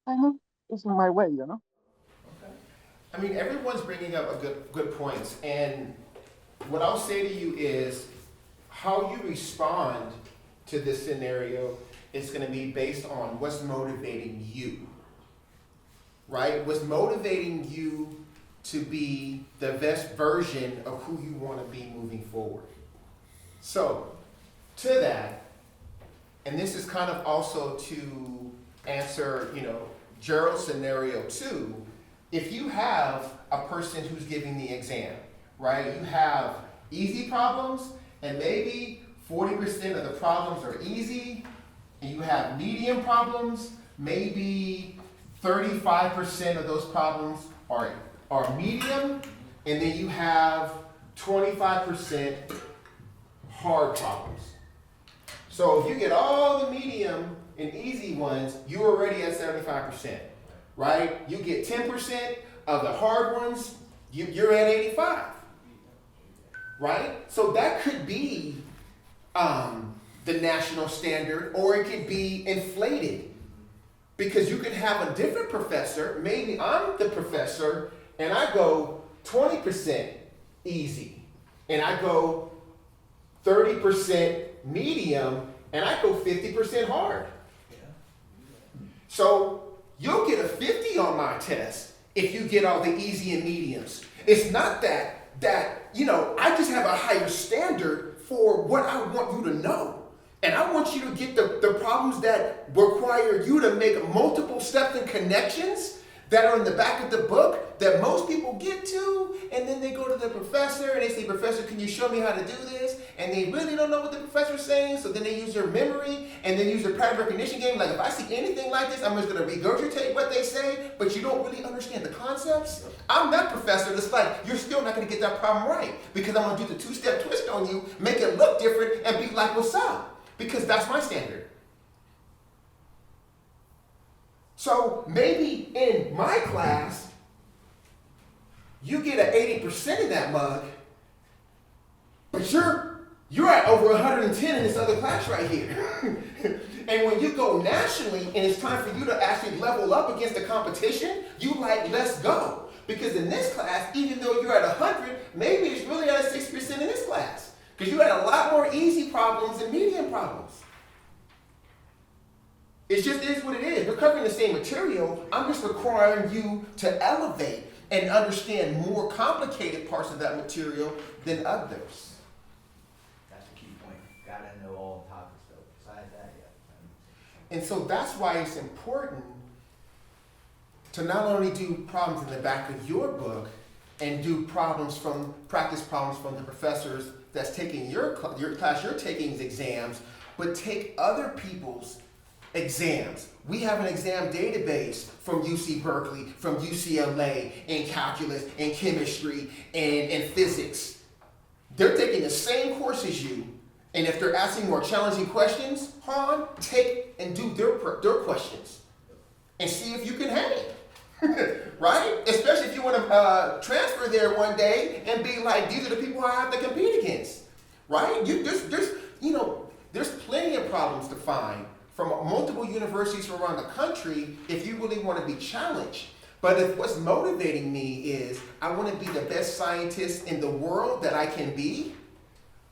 [SPEAKER 9] I know it's in my way, you know.
[SPEAKER 1] everyone's bringing up a good points, and what I'll say to you is how you respond to this scenario is going to be based on what's motivating you, right? What's motivating you to be the best version of who you want to be moving forward. So, to that, and this is kind of also to answer, Gerald's scenario too. If you have a person who's giving the exam, right? You have easy problems, and maybe 40% of the problems are easy, and you have medium problems, maybe 35% of those problems are medium, and then you have 25% hard problems. So if you get all the medium and easy ones, you're already at 75%, right? You get 10% of the hard ones, you're at 85, right? So that could be the national standard, or it could be inflated. Because you could have a different professor, maybe I'm the professor, and I go 20% easy, and I go 30% medium, and I go 50% hard. So you'll get a 50 on my test if you get all the easy and mediums. It's not that I just have a higher standard for what I want you to know. And I want you to get the problems that require you to make multiple steps and connections that are in the back of the book that most people get to, and then they go to the professor and they say, "Professor, can you show me how to do this?" And they really don't know what the professor's saying, so then they use their memory and then use their pattern recognition game. Like, if I see anything like this, I'm just going to regurgitate what they say, but you don't really understand the concepts. I'm that professor that's like, you're still not going to get that problem right, because I'm going to do the two-step twist on you, make it look different, and be like, "What's up?" Because that's my standard. So maybe in my class, you get an 80% in that mug, but you're at over 110 in this other class right here. And when you go nationally and it's time for you to actually level up against the competition, you like, let's go. Because in this class, even though you're at 100, maybe it's really at 60% in this class. Because you had a lot more easy problems than medium problems. It just is what it is. We're covering the same material. I'm just requiring you to elevate and understand more complicated parts of that material than others.
[SPEAKER 6] That's the key point. Gotta know all the topics though. Besides that, yeah.
[SPEAKER 1] And so that's why it's important to not only do problems in the back of your book and do practice problems from the professors that's taking your class you're taking's exams, but take other people's exams. We have an exam database from UC Berkeley, from UCLA, in calculus, in chemistry, and in physics. They're taking the same course as you, and if they're asking more challenging questions, take and do their questions and see if you can hang. Right? Especially if you want to transfer there one day and be like, these are the people I have to compete against. Right? There's plenty of problems to find from multiple universities from around the country if you really want to be challenged. But if what's motivating me is I want to be the best scientist in the world that I can be,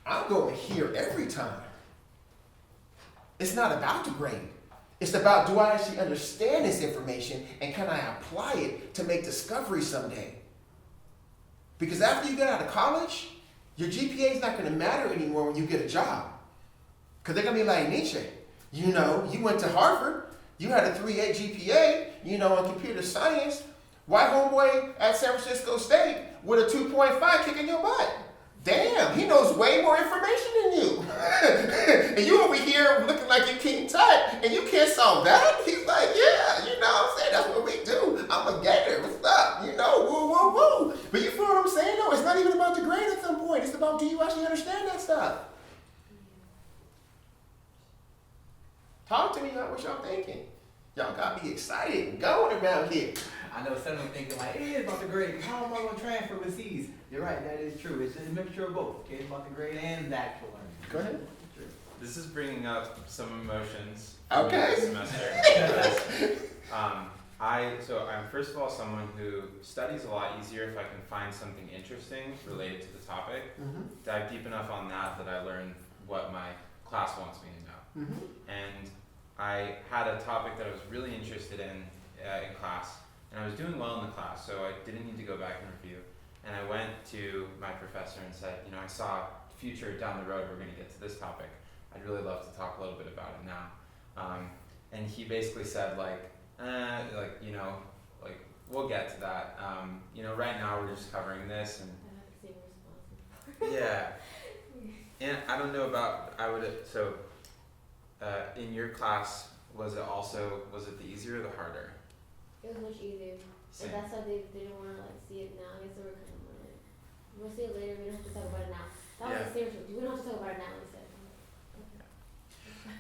[SPEAKER 1] I'm going here every time. It's not about the grade. It's about, do I actually understand this information and can I apply it to make discoveries someday? Because after you get out of college, your GPA is not going to matter anymore when you get a job. Because they're going to be like, Nietzsche, you know, you went to Harvard, you had a 3.8 GPA, you know, in computer science. Why homeboy at San Francisco State with a 2.5 kicking your butt? Damn, he knows way more information than you. And you over here looking like you're King Tut, and you can't solve that? He's like, yeah, you know what I'm saying? That's what we do. I'm a gator. What's up? You know, woo, woo, woo. But you feel what I'm saying? No, it's not even about the grade at some point. It's about, do you actually understand that stuff? Talk to me about what y'all thinking. Y'all got me excited and going around here.
[SPEAKER 6] I know some of them thinking like, it is about the grade. How am I going to transfer overseas? You're right, that is true. It's a mixture of both. It's about the grade and the actual learning.
[SPEAKER 1] Go ahead.
[SPEAKER 4] This is bringing up some emotions.
[SPEAKER 1] Okay.
[SPEAKER 4] This semester. I'm first of all someone who studies a lot easier if I can find something interesting related to the topic.
[SPEAKER 1] Mm-hmm.
[SPEAKER 4] Dive deep enough on that I learn what my class wants me to know.
[SPEAKER 1] Mm-hmm.
[SPEAKER 4] And I had a topic that I was really interested in class, and I was doing well in the class, so I didn't need to go back and review. And I went to my professor and said, you know, I saw future down the road we're going to get to this topic. I'd really love to talk a little bit about it now. And he basically said you know, like we'll get to that. You know, right now we're just covering this and
[SPEAKER 5] I have the same response.
[SPEAKER 4] yeah. And I don't know about in your class was it the easier or the harder?
[SPEAKER 5] It was much easier.
[SPEAKER 4] Same.
[SPEAKER 5] And that's why they didn't want to like see it now. I guess they were kind of on it. We'll see it later. We don't have to talk about it now. That was
[SPEAKER 4] Yeah.
[SPEAKER 5] a serious one. We don't have to talk about it now. He said.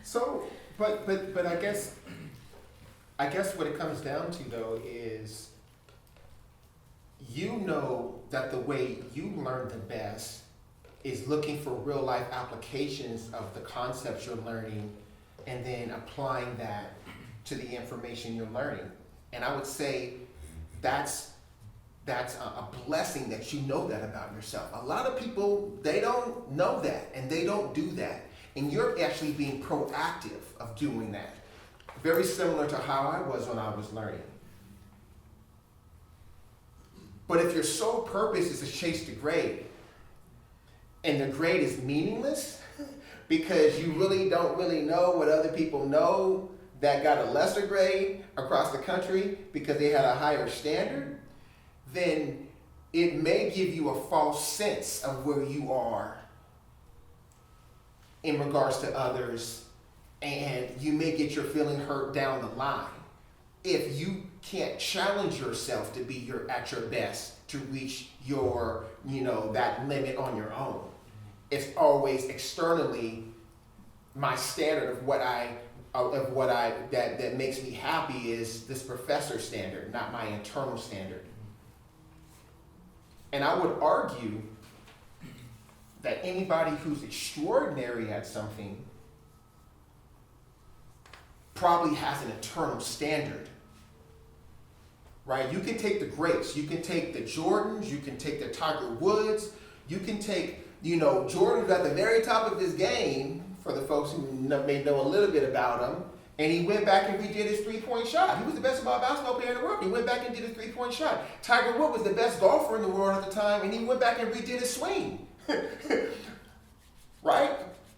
[SPEAKER 1] So, but I guess what it comes down to though is, you know that the way you learn the best is looking for real life applications of the concepts you're learning and then applying that to the information you're learning. And I would say that's a blessing that you know that about yourself. A lot of people, they don't know that and they don't do that. And you're actually being proactive of doing that. Very similar to how I was when I was learning. But if your sole purpose is to chase the grade, and the grade is meaningless because you really don't really know what other people know that got a lesser grade across the country because they had a higher standard, then it may give you a false sense of where you are in regards to others, and you may get your feeling hurt down the line if you can't challenge yourself to be at your best, to reach your, that limit on your own. It's always externally my standard of that makes me happy is this professor standard, not my internal standard. And I would argue that anybody who's extraordinary at something probably has an internal standard, right? You can take the greats, you can take the Jordans, you can take the Tiger Woods, you can take, Jordan's at the very top of his game, for the folks who may know a little bit about him, and he went back and redid his three-point shot. He was the best basketball player in the world. He went back and did his three-point shot. Tiger Woods was the best golfer in the world at the time, and he went back and redid his swing. Right?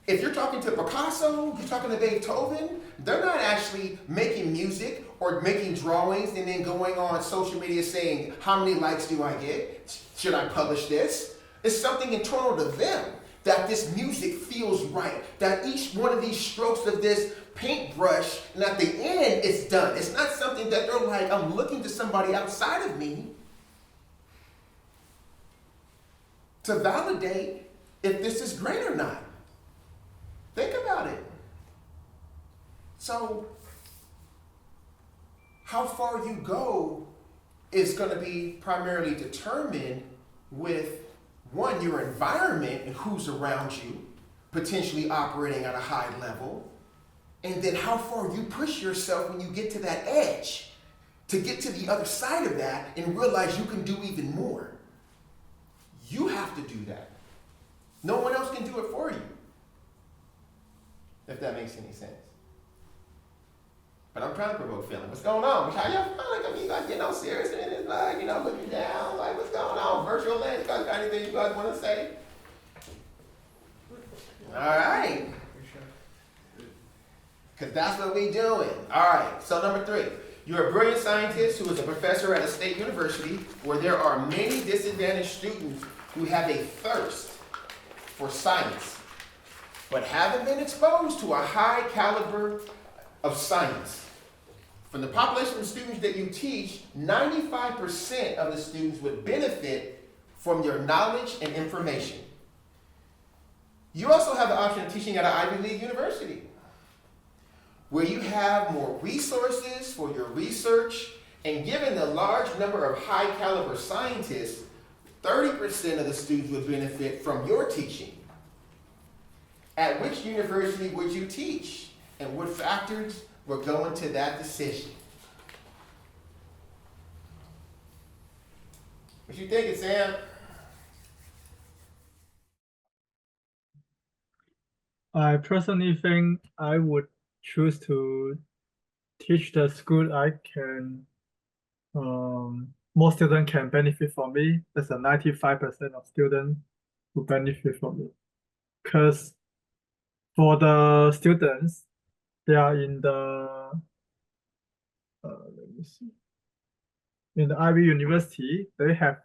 [SPEAKER 1] If you're talking to Picasso, you're talking to Beethoven, they're not actually making music or making drawings and then going on social media saying, how many likes do I get? Should I publish this? It's something internal to them, that this music feels right, that each one of these strokes of this paintbrush, and at the end, it's done. It's not something that they're like, I'm looking to somebody outside of me to validate if this is great or not. Think about it. So, how far you go is going to be primarily determined with, one, your environment and who's around you, potentially operating at a high level, and then how far you push yourself when you get to that edge. to get to the other side of that and realize you can do even more. You have to do that. No one else can do it for you. If that makes any sense. But I'm trying to provoke feeling. What's going on? How y'all feeling? I mean, you guys getting all serious and it's like, looking down. Like, what's going on? Virtual lens. You guys got anything you guys want to say? All right. Because that's what we doing. All right. So number 3. You're a brilliant scientist who is a professor at a state university where there are many disadvantaged students who have a thirst for science, but haven't been exposed to a high caliber of science. From the population of students that you teach, 95% of the students would benefit from your knowledge and information. You also have the option of teaching at an Ivy League university, where you have more resources for your research, and given the large number of high caliber scientists, 30% of the students would benefit from your teaching. At which university would you teach? And what factors will go into that decision? What you thinking, Sam?
[SPEAKER 7] I personally think I would choose to teach the school I can, more students can benefit from me. That's a 95% of students who benefit from it. Because for the students, they are in the, let me see, in the Ivy University, they have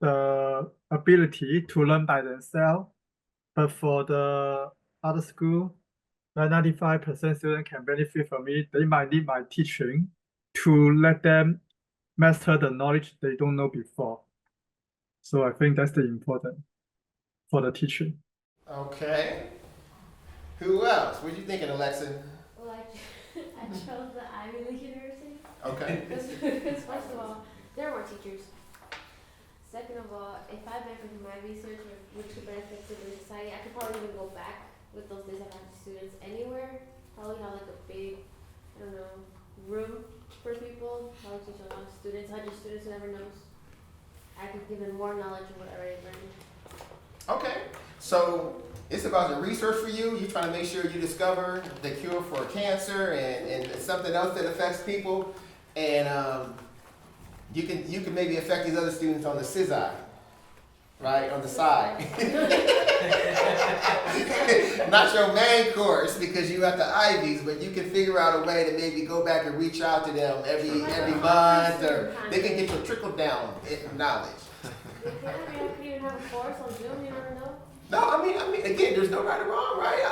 [SPEAKER 7] the ability to learn by themselves. But for the other school, 95% students can benefit from it. They might need my teaching to let them master the knowledge they don't know before. So I think that's the important for the teaching.
[SPEAKER 1] Okay. Who else? What you thinking, Alexa?
[SPEAKER 5] Well, I chose the Ivy League University.
[SPEAKER 1] Okay.
[SPEAKER 5] Because first of all, there are more teachers. Second of all, if I benefit from my research, which could benefit civil society, I could probably even go back with those disadvantaged students anywhere. Probably have like a big, room for people. Probably teach a lot of students, 100 students, who never knows. I could give them more knowledge of what I already learned.
[SPEAKER 1] Okay. So it's about the research for you. You're trying to make sure you discover the cure for cancer and something else that affects people. And you can maybe affect these other students on the CCSF, right? On the side. Not your main course because you at the Ivies, but you can figure out a way to maybe go back and reach out to them every month, or they can get your trickle down knowledge.
[SPEAKER 5] I could even have a course on Zoom, you never know.
[SPEAKER 1] No, I mean, again, there's no right or wrong, right?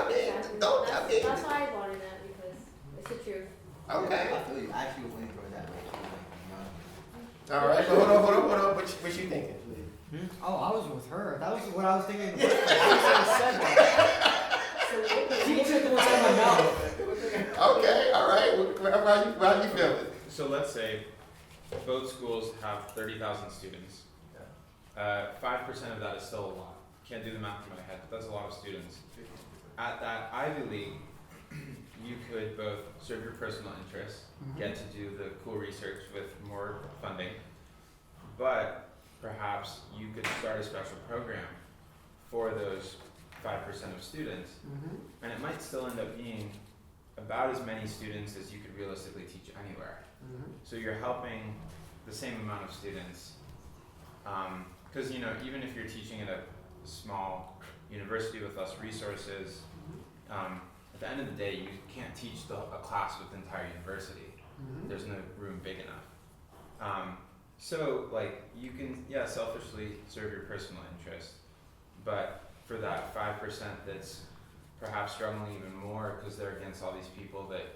[SPEAKER 5] That's why I wanted that, because it's the truth.
[SPEAKER 1] Okay.
[SPEAKER 6] I feel you. I actually went for that.
[SPEAKER 1] All right, but hold on. What you thinking?
[SPEAKER 10] Oh, I was with her. That was what I was thinking in the first place. She said that. She took the words out of my mouth.
[SPEAKER 1] Okay, all right. How you feeling?
[SPEAKER 4] So let's say both schools have 30,000 students. 5% of that is still a lot. Can't do the math in my head, but that's a lot of students. At that Ivy League, you could both serve your personal interests, get to do the cool research with more funding, but perhaps you could start a special program for those 5% of students, and it might still end up being about as many students as you could realistically teach anywhere. So you're helping the same amount of students, because even if you're teaching at a small university with less resources, at the end of the day, you can't teach a class with the entire university. There's no room big enough. So you can, selfishly serve your personal interest, but for that 5% that's perhaps struggling even more because they're against all these people that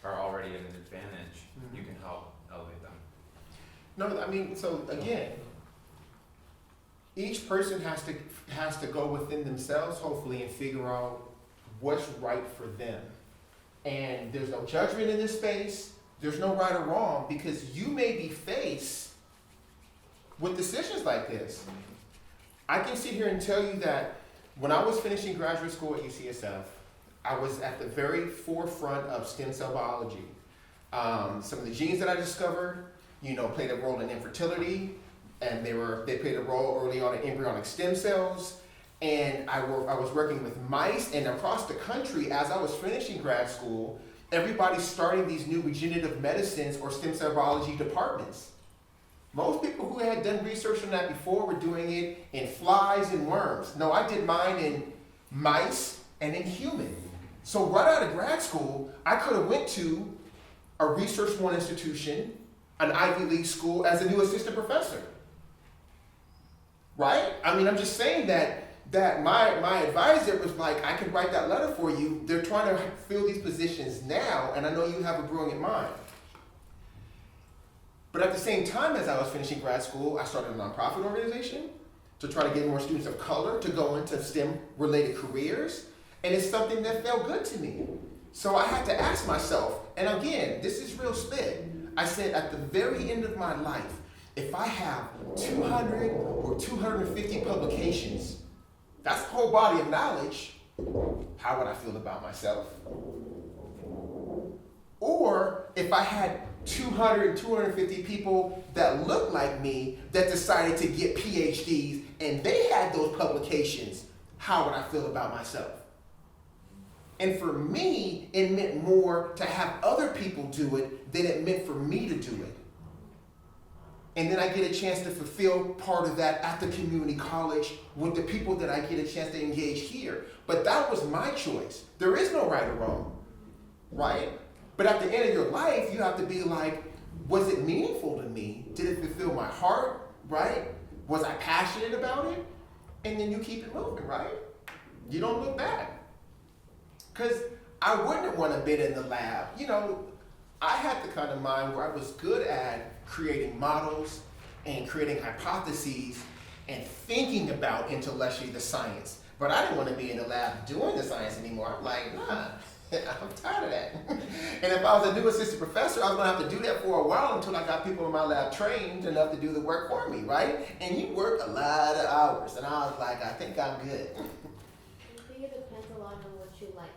[SPEAKER 4] are already at an advantage, you can help elevate them.
[SPEAKER 1] No, I mean, so again, each person has to go within themselves, hopefully, and figure out what's right for them. And there's no judgment in this space. There's no right or wrong, because you may be faced with decisions like this. I can sit here and tell you that when I was finishing graduate school at UCSF, I was at the very forefront of stem cell biology. Some of the genes that I discovered, played a role in infertility, and they played a role early on in embryonic stem cells. And I was working with mice, and across the country, as I was finishing grad school, everybody's starting these new regenerative medicines or stem cell biology departments. Most people who had done research on that before were doing it in flies and worms. No, I did mine in mice and in human. So right out of grad school, I could have went to a Research One institution, an Ivy League school, as a new assistant professor. Right? I mean, I'm just saying that my advisor was like, I can write that letter for you. They're trying to fill these positions now, and I know you have a brilliant mind. But at the same time, as I was finishing grad school, I started a nonprofit organization to try to get more students of color to go into STEM-related careers, and it's something that felt good to me. So I had to ask myself, and again, this is real spit. I said, at the very end of my life, if I have 200 or 250 publications, that's the whole body of knowledge, how would I feel about myself? Or if I had 200, 250 people that look like me that decided to get PhDs and they had those publications, how would I feel about myself? And for me, it meant more to have other people do it than it meant for me to do it. And then I get a chance to fulfill part of that at the community college with the people that I get a chance to engage here. But that was my choice. There is no right or wrong, right? But at the end of your life, you have to be like, was it meaningful to me? Did it fulfill my heart, right? Was I passionate about it? And then you keep it moving, right? You don't look back. Because I wouldn't have want to be in the lab. I had the kind of mind where I was good at creating models and creating hypotheses and thinking about intellectually the science. But I didn't want to be in the lab doing the science anymore. I'm like, nah, I'm tired of that. And if I was a new assistant professor, I was going to have to do that for a while until I got people in my lab trained enough to do the work for me, right? And you work a lot of hours. And I was like, I think I'm good.
[SPEAKER 5] I think it depends a lot on what you like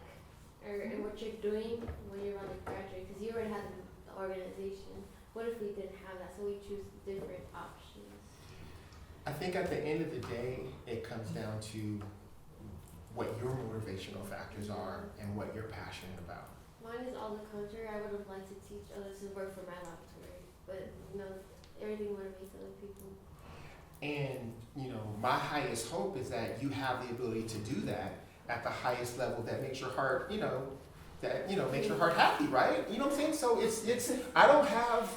[SPEAKER 5] and what you're doing when you're about to graduate, because you already had the organization. What if we didn't have that? So we choose different options.
[SPEAKER 1] I think at the end of the day, it comes down to what your motivational factors are and what you're passionate about.
[SPEAKER 5] Mine is all the contrary. I would have liked to teach others to work for my laboratory, but everything motivates other people.
[SPEAKER 1] And my highest hope is that you have the ability to do that at the highest level that makes your heart, makes your heart happy, right? You know what I'm saying? So it's I don't have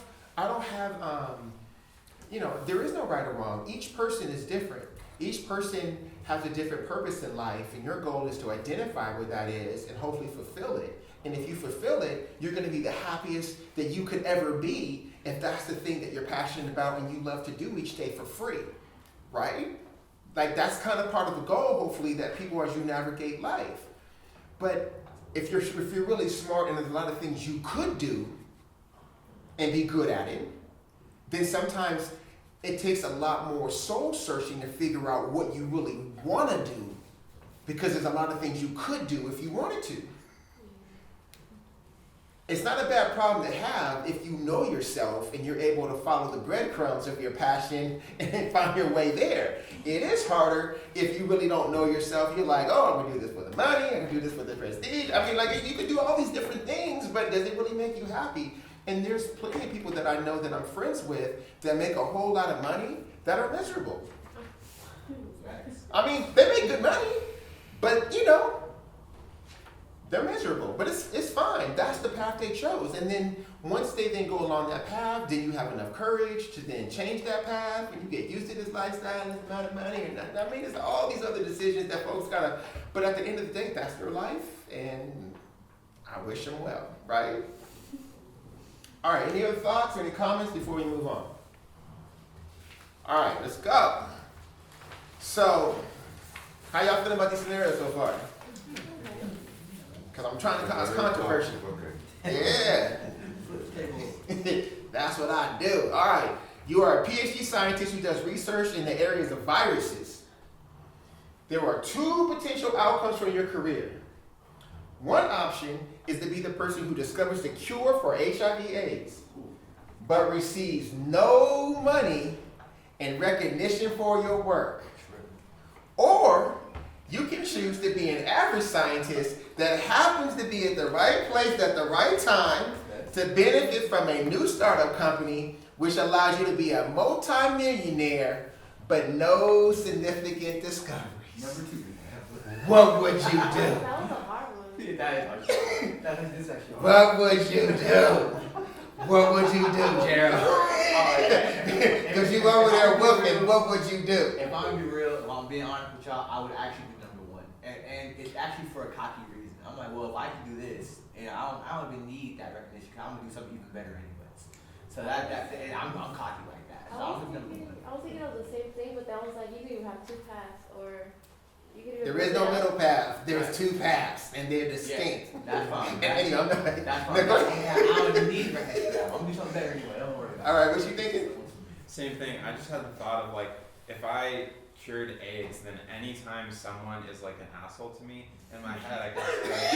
[SPEAKER 1] there is no right or wrong. Each person is different. Each person has a different purpose in life, and your goal is to identify what that is and hopefully fulfill it. And if you fulfill it, you're going to be the happiest that you could ever be if that's the thing that you're passionate about and you love to do each day for free, right? Like that's kind of part of the goal, hopefully, that people as you navigate life. But if you're really smart and there's a lot of things you could do and be good at it, then sometimes it takes a lot more soul searching to figure out what you really want to do, because there's a lot of things you could do if you wanted to. It's not a bad problem to have if you know yourself and you're able to follow the breadcrumbs of your passion and find your way there. It is harder if you really don't know yourself. You're like, oh, I'm going to do this for the money, I'm going to do this for the prestige. I mean, like, you could do all these different things, but does it really make you happy? And there's plenty of people that I know that I'm friends with that make a whole lot of money that are miserable. I mean, they make good money, but they're miserable. But it's fine. That's the path they chose. And then once they then go along that path, then you have enough courage to then change that path when you get used to this lifestyle and this amount of money. And I mean, it's all these other decisions that folks gotta, but at the end of the day, that's their life, and I wish them well, right? All right, any other thoughts or any comments before we move on? All right, let's go. So, how y'all feeling about these scenarios so far? Because I'm trying to cause controversy. Yeah. That's what I do. All right, you are a PhD scientist who does research in the areas of viruses. There are two potential outcomes from your career. One option is to be the person who discovers the cure for HIV/AIDS, but receives no money and recognition for your work. Or you can choose to be an average scientist that happens to be at the right place at the right time to benefit from a new startup company, which allows you to be a multi-millionaire, but no significant discoveries.
[SPEAKER 6] Number 2.
[SPEAKER 1] What would you do?
[SPEAKER 5] That was a hard one.
[SPEAKER 6] That is hard. That is actually hard.
[SPEAKER 1] What would you do? What would you do, Gerald? Because you over there whooping, what would you do?
[SPEAKER 6] If I'm gonna be real, if I'm being honest with y'all, I would actually do number 1. And it's actually for a cocky reason. I'm like, well, if I can do this, and I don't even need that recognition, because I'm gonna do something even better anyways. So and I'm cocky like that. So I'm number 1.
[SPEAKER 5] I was thinking of the same thing, but that was like, you could even have 2 paths, or you could even.
[SPEAKER 1] There is no middle path. There's 2 paths, and they're distinct.
[SPEAKER 6] Yeah, that's fine.
[SPEAKER 1] Anyway, I'm not.
[SPEAKER 6] That's fine.
[SPEAKER 1] No, go ahead.
[SPEAKER 6] I don't even need recognition. I'm gonna do something better anyway. Don't worry about it.
[SPEAKER 1] All right, what you thinking?
[SPEAKER 4] Same thing. I just had the thought of like, if I cured AIDS, then anytime someone is like an asshole to me, in my head I could just be like,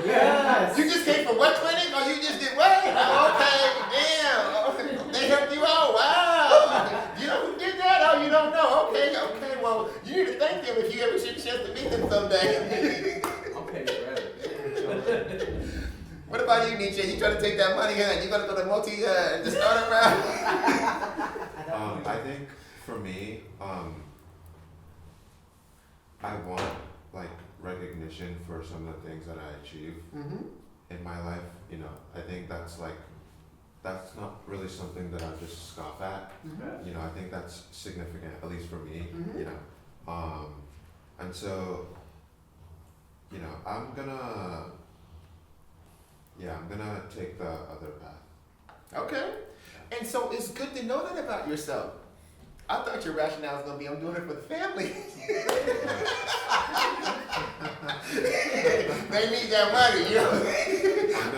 [SPEAKER 10] Yes.
[SPEAKER 1] You just came from what clinic? Or you just did what? Oh, okay, damn. They helped you out. Wow. You know who did that? Oh, you don't know. Okay. Well, you need to thank them if you ever get a chance to meet them someday.
[SPEAKER 6] I'll pay you forever.
[SPEAKER 1] What about you, Nietzsche? You trying to take that money, huh? You gonna go to the startup round?
[SPEAKER 2] I think for me, I want like recognition for some of the things that I achieve in my life. You know, I think that's not really something that I just scoff at. You know, I think that's significant, at least for me. You know, and so, you know, I'm gonna take the other path.
[SPEAKER 1] Okay. And so it's good to know that about yourself. I thought your rationale was gonna be, I'm doing it for the family. They need that money, you know.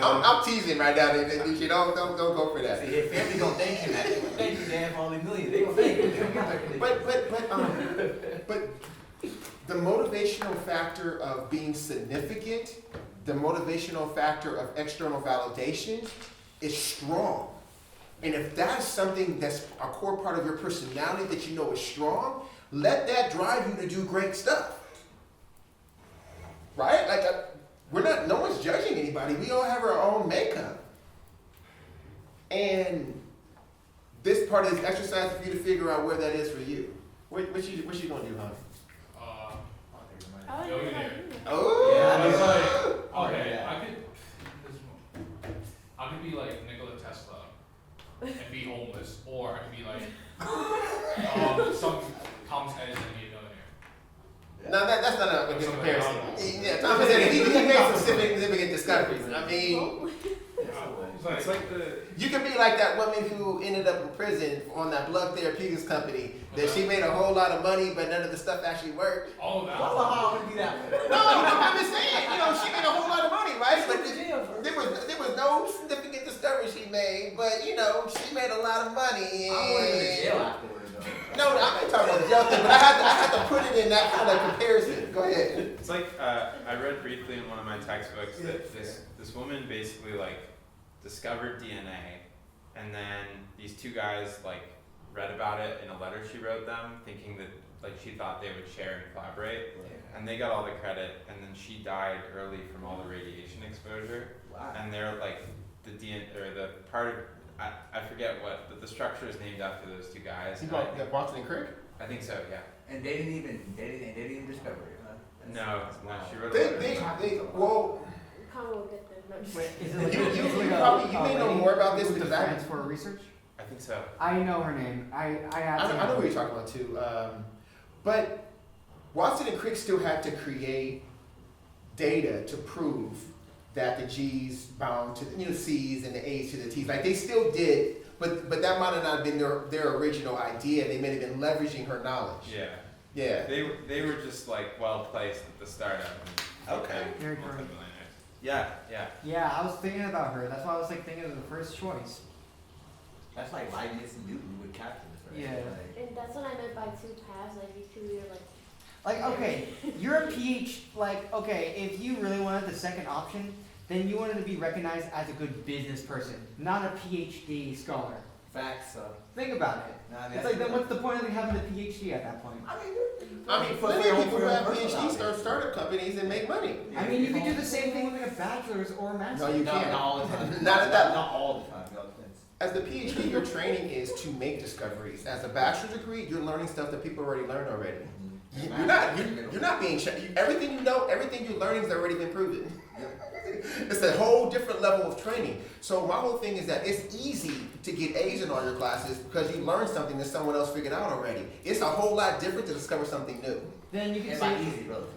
[SPEAKER 1] I'm teasing right now. You don't go for that.
[SPEAKER 6] See, his family gonna thank him. Thank you, Dan, for all the millions. They gonna thank him.
[SPEAKER 1] But the motivational factor of being significant, the motivational factor of external validation is strong. And if that's something that's a core part of your personality that you know is strong, let that drive you to do great stuff. Right? Like, no one's judging anybody. We all have our own makeup. And this part is exercise for you to figure out where that is for you. What you gonna do, honey?
[SPEAKER 5] Oh,
[SPEAKER 3] Millionaire.
[SPEAKER 1] Oh,
[SPEAKER 6] Yeah,
[SPEAKER 3] It's
[SPEAKER 6] yeah.
[SPEAKER 3] like, okay,
[SPEAKER 6] Yeah.
[SPEAKER 3] I could be like Nikola Tesla and be homeless, or I could be like some Thomas Edison and be a millionaire.
[SPEAKER 1] No, that's not a good comparison. Yeah, Thomas Edison, he made some significant discoveries. I mean,
[SPEAKER 4] it's like the
[SPEAKER 1] you can be like that woman who ended up in prison on that blood therapeutics company. That she made a whole lot of money, but none of the stuff actually worked.
[SPEAKER 3] All of that.
[SPEAKER 6] Why I would be that way?
[SPEAKER 1] No, I'm just saying, you know, she made a whole lot of money, right? But there was no significant discovery she made, but you know, she made a lot of money.
[SPEAKER 6] I want to go to jail afterwards, though.
[SPEAKER 1] No, I'm not talking about the jail thing, but I had to put it in that kind of comparison. Go ahead.
[SPEAKER 4] It's like I read briefly in one of my textbooks that this woman basically like discovered DNA, and then these 2 guys like read about it in a letter she wrote them, thinking that like she thought they would share and collaborate, and they got all the credit, and then she died early from all the radiation exposure.
[SPEAKER 6] Wow.
[SPEAKER 4] And they're like the DNA or the part of I forget what, but the structure is named after those 2 guys.
[SPEAKER 1] You got Boston and Crick?
[SPEAKER 4] I think so, yeah.
[SPEAKER 6] And they didn't even discover it, huh?
[SPEAKER 4] No, she wrote a letter.
[SPEAKER 1] Well,
[SPEAKER 5] Conor will get them. No, I'm just
[SPEAKER 10] Wait,
[SPEAKER 5] kidding.
[SPEAKER 10] is it like
[SPEAKER 1] you probably may know more about this
[SPEAKER 10] with
[SPEAKER 1] because
[SPEAKER 10] the
[SPEAKER 1] I
[SPEAKER 10] France for research?
[SPEAKER 4] I think so.
[SPEAKER 10] I know her name. I
[SPEAKER 1] know what you're talking about too. But Watson and Crick still had to create data to prove that the G's bound to the C's and the A's to the T's. Like they still did, but that might have not been their original idea. They may have been leveraging her knowledge.
[SPEAKER 4] Yeah.
[SPEAKER 1] Yeah.
[SPEAKER 4] They were just like well placed at the startup.
[SPEAKER 1] Okay.
[SPEAKER 10] Very correct.
[SPEAKER 4] Multimillionaires. Yeah.
[SPEAKER 10] Yeah, I was thinking about her. That's why I was like thinking of the first choice.
[SPEAKER 6] That's like Leibniz and Newton with calculus, right?
[SPEAKER 10] Yeah.
[SPEAKER 6] Like,
[SPEAKER 5] And that's what I meant by 2 paths. Like you could either like
[SPEAKER 10] Like, okay, you're a okay, if you really wanted the second option, then you wanted to be recognized as a good business person, not a PhD scholar.
[SPEAKER 6] Facts.
[SPEAKER 10] Think about it. It's like, then what's the point of having a PhD at that point?
[SPEAKER 1] I mean, plenty of people who have PhDs start startup companies and make money.
[SPEAKER 10] I mean, you could do the same thing with like a bachelor's or a master's.
[SPEAKER 1] No, you
[SPEAKER 6] No,
[SPEAKER 1] can't.
[SPEAKER 6] not all the time.
[SPEAKER 1] Not at that.
[SPEAKER 6] Not all the time. It all depends.
[SPEAKER 1] As the PhD, your training is to make discoveries. As a bachelor's degree, you're learning stuff that people already learned already. You're not being everything you know, everything you're learning has already been proven. It's a whole different level of training. So my whole thing is that it's easy to get A's in all your classes because you learned something that someone else figured out already. It's a whole lot different to discover something new.
[SPEAKER 10] Then you can
[SPEAKER 6] It's
[SPEAKER 10] say
[SPEAKER 6] not easy, relatively.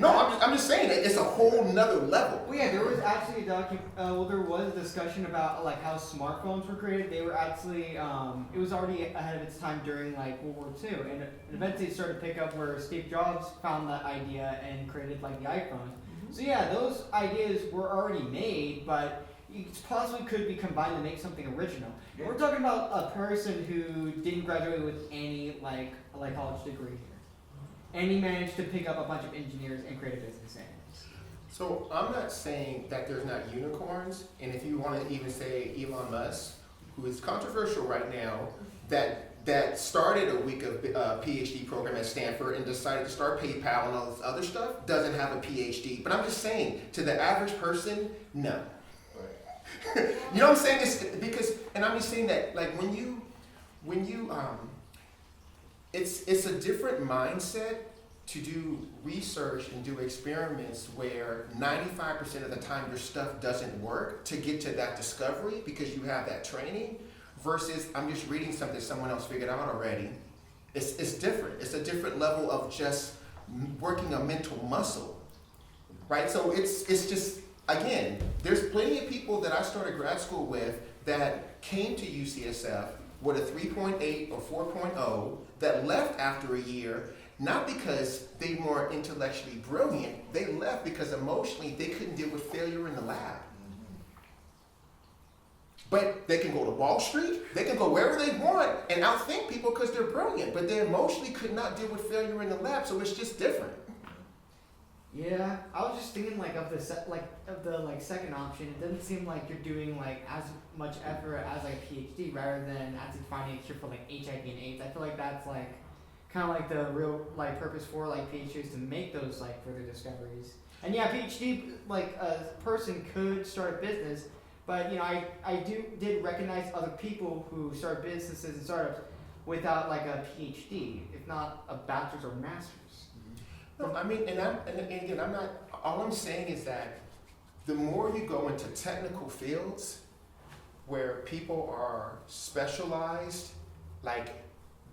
[SPEAKER 1] No, I'm just saying that it's a whole nother level.
[SPEAKER 10] Well, yeah, there was actually there was a discussion about like how smartphones were created. They were actually, it was already ahead of its time during like World War II, and eventually it started to pick up where Steve Jobs found that idea and created like the iPhone. So yeah, those ideas were already made, but it possibly could be combined to make something original.
[SPEAKER 6] Yeah.
[SPEAKER 10] We're talking about a person who didn't graduate with any like college degree here. And he managed to pick up a bunch of engineers and create a business in it.
[SPEAKER 1] So I'm not saying that there's not unicorns, and if you want to even say Elon Musk, who is controversial right now, that started a week of PhD program at Stanford and decided to start PayPal and all this other stuff, doesn't have a PhD. But I'm just saying, to the average person, no. You know what I'm saying? It's because, and I'm just saying that, like when you it's a different mindset to do research and do experiments where 95% of the time your stuff doesn't work to get to that discovery because you have that training versus I'm just reading something someone else figured out already. It's different. It's a different level of just working a mental muscle, right? So it's just, again, there's plenty of people that I started grad school with that came to UCSF with a 3.8 or 4.0 that left after a year, not because they weren't intellectually brilliant, they left because emotionally they couldn't deal with failure in the lab. But they can go to Wall Street, they can go wherever they want and outthink people because they're brilliant, but they emotionally could not deal with failure in the lab, so it's just different.
[SPEAKER 10] Yeah, I was just thinking like of the second option. It doesn't seem like you're doing like as much effort as like a PhD rather than actually finding a cure for like HIV and AIDS. I feel like that's like kind of like the real like purpose for like PhDs to make those like further discoveries. And yeah, PhD like a person could start a business, but you know I did recognize other people who start businesses and startups without like a PhD, if not a bachelor's or master's.
[SPEAKER 1] No, I mean, and again, I'm not, all I'm saying is that the more you go into technical fields where people are specialized, like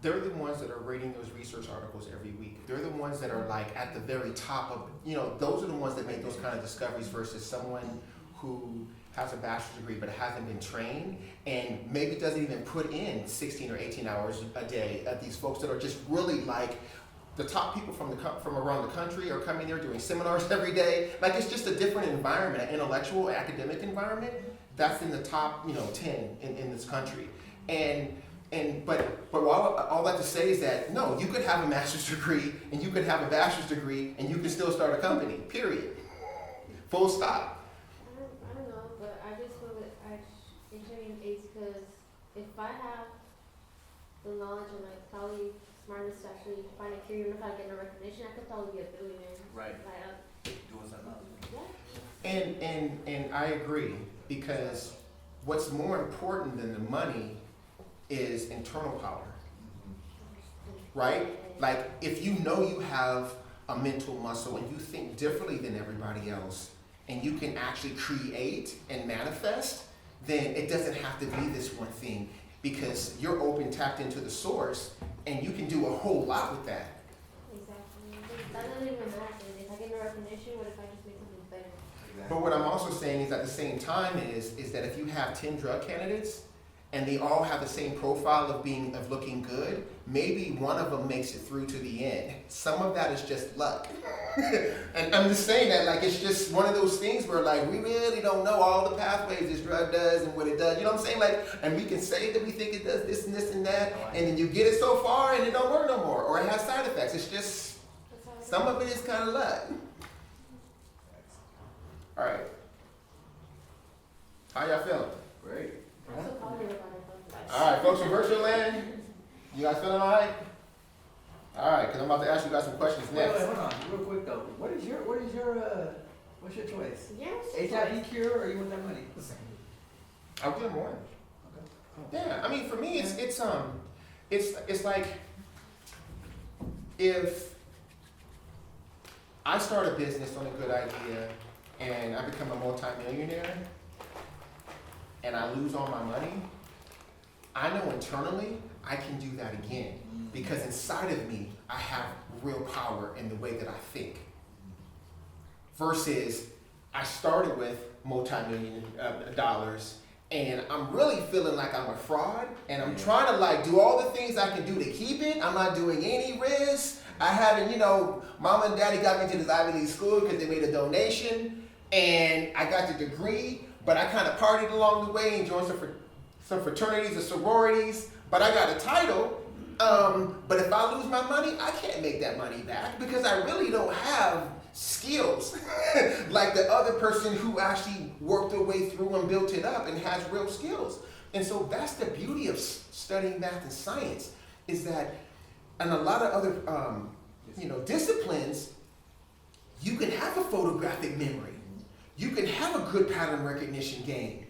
[SPEAKER 1] they're the ones that are reading those research articles every week. They're the ones that are like at the very top of, you know, those are the ones that make those kind of discoveries versus someone who has a bachelor's degree but hasn't been trained and maybe doesn't even put in 16 or 18 hours a day. These folks that are just really like, the top people from around the country are coming there doing seminars every day. Like it's just a different environment, an intellectual, academic environment that's in the top, 10 in this country. But all that to say is that no, you could have a master's degree and you could have a bachelor's degree and you can still start a company. Period. Full stop.
[SPEAKER 5] I don't know, but I just feel that HIV and AIDS because if I have the knowledge and like probably smartness to actually find a cure, even if I get no recognition, I could probably be a billionaire.
[SPEAKER 6] Right.
[SPEAKER 5] Like,
[SPEAKER 6] Doing something else.
[SPEAKER 5] yeah.
[SPEAKER 1] And I agree because what's more important than the money is internal power, right? Like if you know you have a mental muscle and you think differently than everybody else and you can actually create and manifest, then it doesn't have to be this one thing because you're open, tapped into the source and you can do a whole lot with that.
[SPEAKER 5] Exactly. That doesn't even matter. If I get no recognition, what if I just make something better?
[SPEAKER 1] But what I'm also saying is at the same time is that if you have 10 drug candidates and they all have the same profile of looking good, maybe one of them makes it through to the end. Some of that is just luck. And I'm just saying that like it's just one of those things where like we really don't know all the pathways this drug does and what it does. You know what I'm saying? Like, and we can say that we think it does this and this and that, and then you get it so far and it don't work no more, or it has side effects. It's just some of it is kind of luck. All right. How y'all feeling?
[SPEAKER 6] Great.
[SPEAKER 5] I'm so positive about it.
[SPEAKER 1] All right, folks from virtual land, you guys feeling all right? All right, because I'm about to ask you guys some questions
[SPEAKER 6] Wait,
[SPEAKER 1] next.
[SPEAKER 6] hold on, real quick though. What's your what's your choice?
[SPEAKER 5] Yeah, it's just
[SPEAKER 6] HIV cure or you want that money?
[SPEAKER 1] I'll give them one.
[SPEAKER 6] Okay.
[SPEAKER 1] Yeah, I mean, for me, it's like if I start a business on a good idea and I become a multimillionaire and I lose all my money, I know internally I can do that again because inside of me I have real power in the way that I think. Versus I started with multi-million dollars and I'm really feeling like I'm a fraud and I'm trying to like do all the things I can do to keep it. I'm not doing any risk. I haven't, mom and daddy got me to this Ivy League school because they made a donation and I got the degree, but I kind of partied along the way and joined some fraternities and sororities, but I got a title. But if I lose my money, I can't make that money back because I really don't have skills like the other person who actually worked their way through and built it up and has real skills. And so that's the beauty of studying math and science is that in a lot of other disciplines, you can have a photographic memory. You can have a good pattern recognition game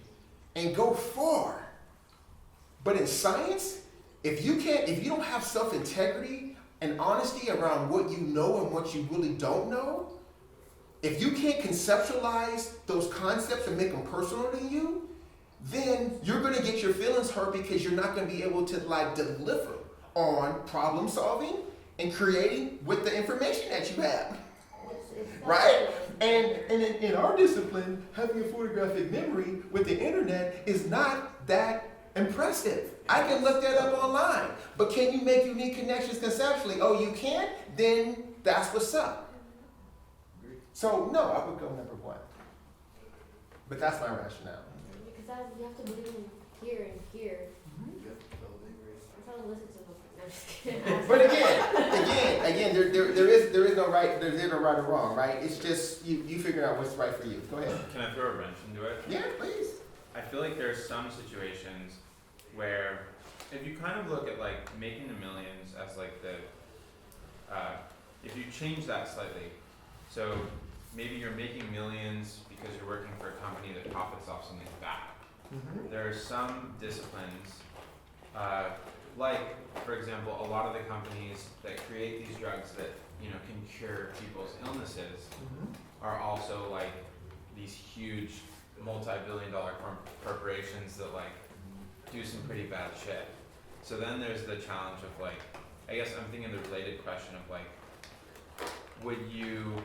[SPEAKER 1] and go far. But in science, if you don't have self-integrity and honesty around what you know and what you really don't know, if you can't conceptualize those concepts and make them personal to you, then you're going to get your feelings hurt because you're not going to be able to deliver on problem solving and creating with the information that you have. Right? And in our discipline, having a photographic memory with the internet is not that impressive. I can look that up online. But can you make unique connections conceptually? Oh, you can't? Then that's what's up. So, no, I would go number one. But that's my rationale.
[SPEAKER 5] Because you have to believe in here and here. I'm trying to listen to them. No, I'm just kidding.
[SPEAKER 1] But again, there is no right or wrong, right? It's just you figure out what's right for you. Go ahead.
[SPEAKER 4] Can I throw a wrench into it?
[SPEAKER 1] Yeah, please.
[SPEAKER 4] I feel like there's some situations where if you kind of look at making the millions as if you change that slightly, so maybe you're making millions because you're working for a company that profits off something bad.
[SPEAKER 1] Mm-hmm.
[SPEAKER 4] There are some disciplines, for example, a lot of the companies that create these drugs that can cure people's illnesses are also these huge multi-billion-dollar corporations that do some pretty bad shit. So then there's the challenge of I guess I'm thinking the related question of would you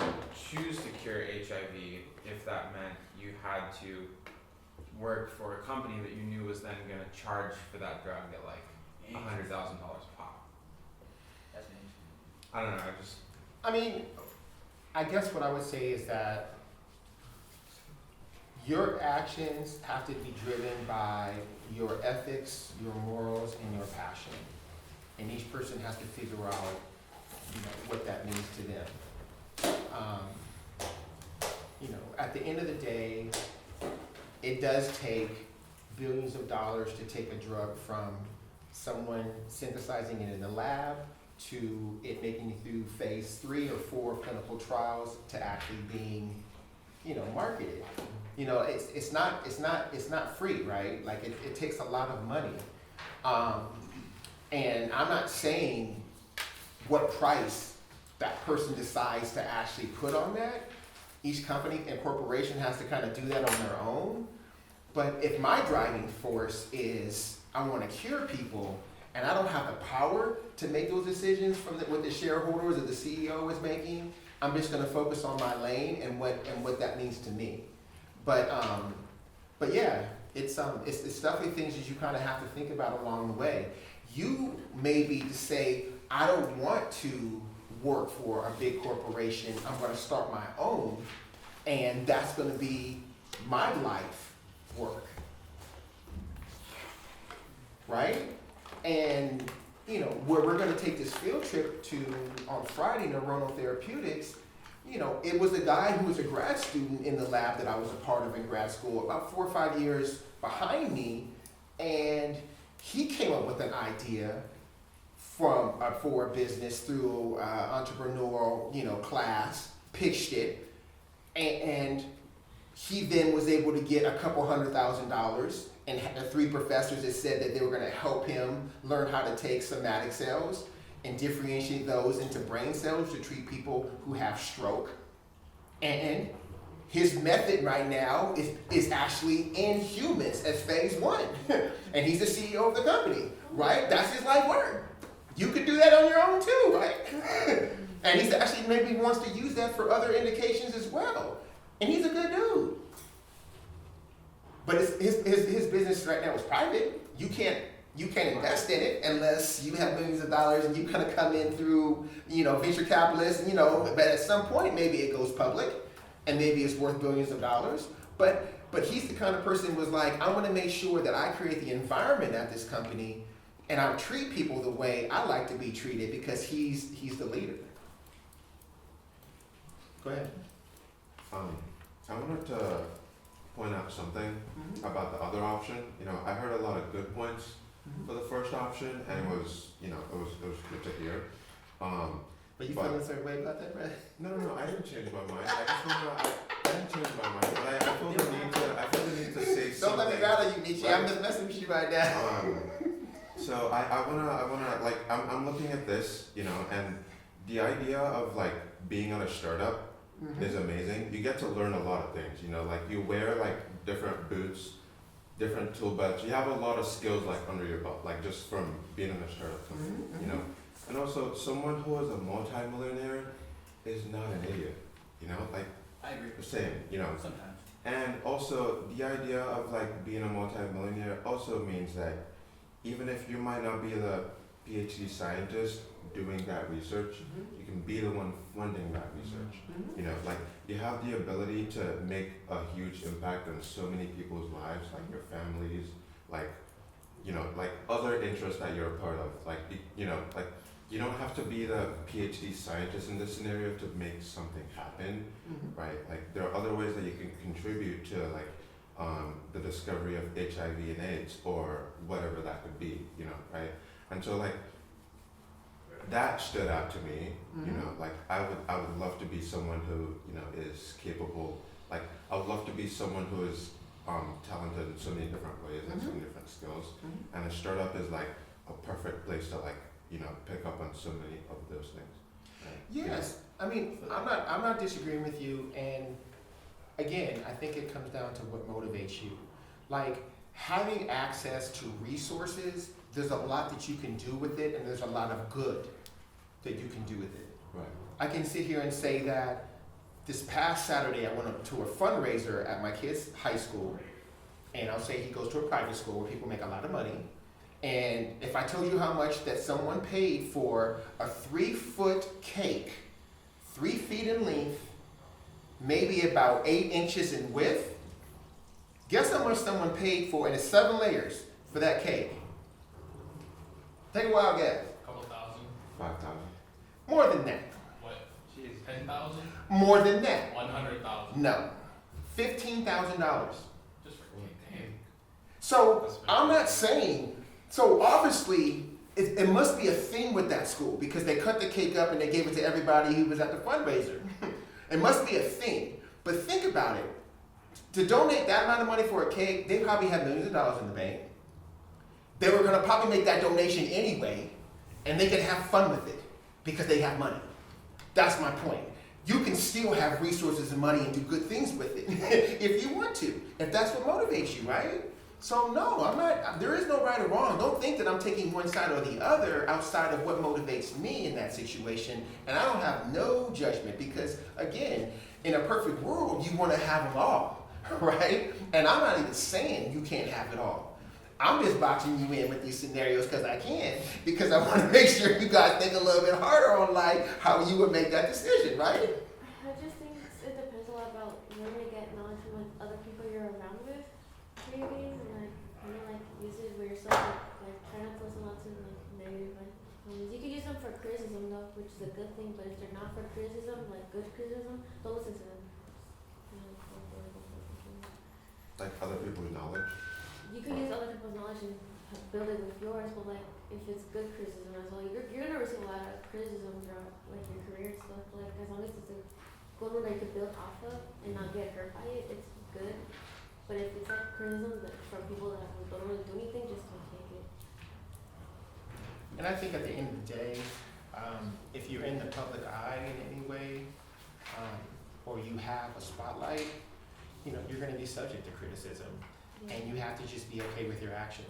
[SPEAKER 4] choose to cure HIV if that meant you had to work for a company that you knew was then going to charge for that drug at $100,000 a pop?
[SPEAKER 6] That's interesting.
[SPEAKER 4] I don't know.
[SPEAKER 1] I guess what I would say is that your actions have to be driven by your ethics, your morals, and your passion. And each person has to figure out, what that means to them. At the end of the day, it does take billions of dollars to take a drug from someone synthesizing it in the lab to it making it through phase 3 or 4 clinical trials to actually being, marketed. It's not free, right? It takes a lot of money. And I'm not saying what price that person decides to actually put on that. Each company and corporation has to kind of do that on their own. But if my driving force is I want to cure people and I don't have the power to make those decisions from what the shareholders or the CEO is making, I'm just going to focus on my lane and what that means to me. But yeah, it's definitely things that you kind of have to think about along the way. You maybe to say, I don't want to work for a big corporation. I'm going to start my own, and that's going to be my life work, right? And you know, where we're going to take this field trip to on Friday, Neuronal Therapeutics, you know, it was a guy who was a grad student in the lab that I was a part of in grad school, about 4 or 5 years behind me, and he came up with an idea for a business through entrepreneurial, you know, class, pitched it, and he then was able to get a couple $100,000, and the 3 professors that said that they were going to help him learn how to take somatic cells and differentiate those into brain cells to treat people who have stroke. And his method right now is actually in humans as phase 1. And he's the CEO of the company, right? That's his life work. You could do that on your own too, right? And he's actually maybe wants to use that for other indications as well. And he's a good dude. But his business right now is private. You can't invest in it unless you have millions of dollars and you kind of come in through, you know, venture capitalists, you know, but at some point maybe it goes public and maybe it's worth billions of dollars. But he's the kind of person who was like, I want to make sure that I create the environment at this company and I treat people the way I like to be treated because he's the leader. Go ahead.
[SPEAKER 2] I wanted to point out something about the other option. You know, I heard a lot of good points for the first option, and it was, you know, it was good to hear.
[SPEAKER 1] But you feel a certain way about that, Brad?
[SPEAKER 2] No, I didn't change my mind. I didn't change my mind, but I feel the need to say something.
[SPEAKER 1] Don't let me rattle you, Nietzsche. Right? I'm just messing with you right now.
[SPEAKER 2] So I wanna like I'm looking at this, you know, and the idea of like being on a startup is amazing. You get to learn a lot of things, you know, like you wear like different boots, different tool belts. You have a lot of skills like under your belt, like just from being in a startup company, you know. And also, someone who is a multi-millionaire is not an idiot, you know, like
[SPEAKER 10] I agree.
[SPEAKER 2] the same, you know.
[SPEAKER 10] Sometimes.
[SPEAKER 2] And also, the idea of like being a multi-millionaire also means that even if you might not be the PhD scientist doing that research, you can be the one funding that research. You know, like you have the ability to make a huge impact on so many people's lives, like your families, like, you know, like other interests that you're a part of. Like, you know, like you don't have to be the PhD scientist in this scenario to make something happen, right? Like there are other ways that you can contribute to like the discovery of HIV and AIDS or whatever that could be, you know, right? And so like that stood out to me, you know, like I would love to be someone who, you know, is capable, like I would love to be someone who is talented in so many different ways and so many different skills. And a startup is like a perfect place to like, you know, pick up on so many of those things. Right?
[SPEAKER 1] Yes, I mean, I'm not disagreeing with you, and again, I think it comes down to what motivates you. Like having access to resources, there's a lot that you can do with it, and there's a lot of good that you can do with it.
[SPEAKER 2] Right.
[SPEAKER 1] I can sit here and say that this past Saturday I went up to a fundraiser at my kid's high school, and I'll say he goes to a private school where people make a lot of money. And if I told you how much that someone paid for a 3-foot cake, 3 feet in length, maybe about 8 inches in width, guess how much someone paid for, and it's 7 layers, for that cake? Take a wild guess.
[SPEAKER 3] Couple thousand.
[SPEAKER 2] 5,000.
[SPEAKER 1] More than that.
[SPEAKER 3] What?
[SPEAKER 4] Jeez.
[SPEAKER 3] 10,000?
[SPEAKER 1] More than that.
[SPEAKER 3] 100,000.
[SPEAKER 1] No. $15,000.
[SPEAKER 3] Just for cake.
[SPEAKER 1] So I'm not saying, so obviously it must be a thing with that school because they cut the cake up and they gave it to everybody who was at the fundraiser. It must be a thing. But think about it. To donate that amount of money for a cake, they probably have millions of dollars in the bank. They were gonna probably make that donation anyway, and they could have fun with it because they have money. That's my point. You can still have resources and money and do good things with it if you want to, if that's what motivates you, right? So no, I'm not, there is no right or wrong. Don't think that I'm taking one side or the other outside of what motivates me in that situation. And I don't have no judgment because again, in a perfect world, you want to have it all, right? And I'm not even saying you can't have it all. I'm just boxing you in with these scenarios because I can, because I want to make sure you guys think a little bit harder on like how you would make that decision, right?
[SPEAKER 5] I just think it depends a lot about learning to get knowledge from like other people you're around with, maybe, and like kind of like use it with yourself. Like try not to listen a lot to like negative them for criticism though, which is a good thing. But if they're not for criticism, like good criticism, don't listen to them.
[SPEAKER 2] Like other people's knowledge.
[SPEAKER 5] You can use other people's knowledge and build it with yours, but like if it's good criticism as well, you're gonna receive a lot of criticism throughout like your career and stuff. Like as long as it's a good one that you can build off of and not get hurt by it, it's good. But if it's like criticism that from people that don't really do anything, just don't take it.
[SPEAKER 1] And I think at the end of the day, if you're in the public eye in any way, or you have a spotlight, you know, you're gonna be subject to criticism. And you have to just be okay with your actions,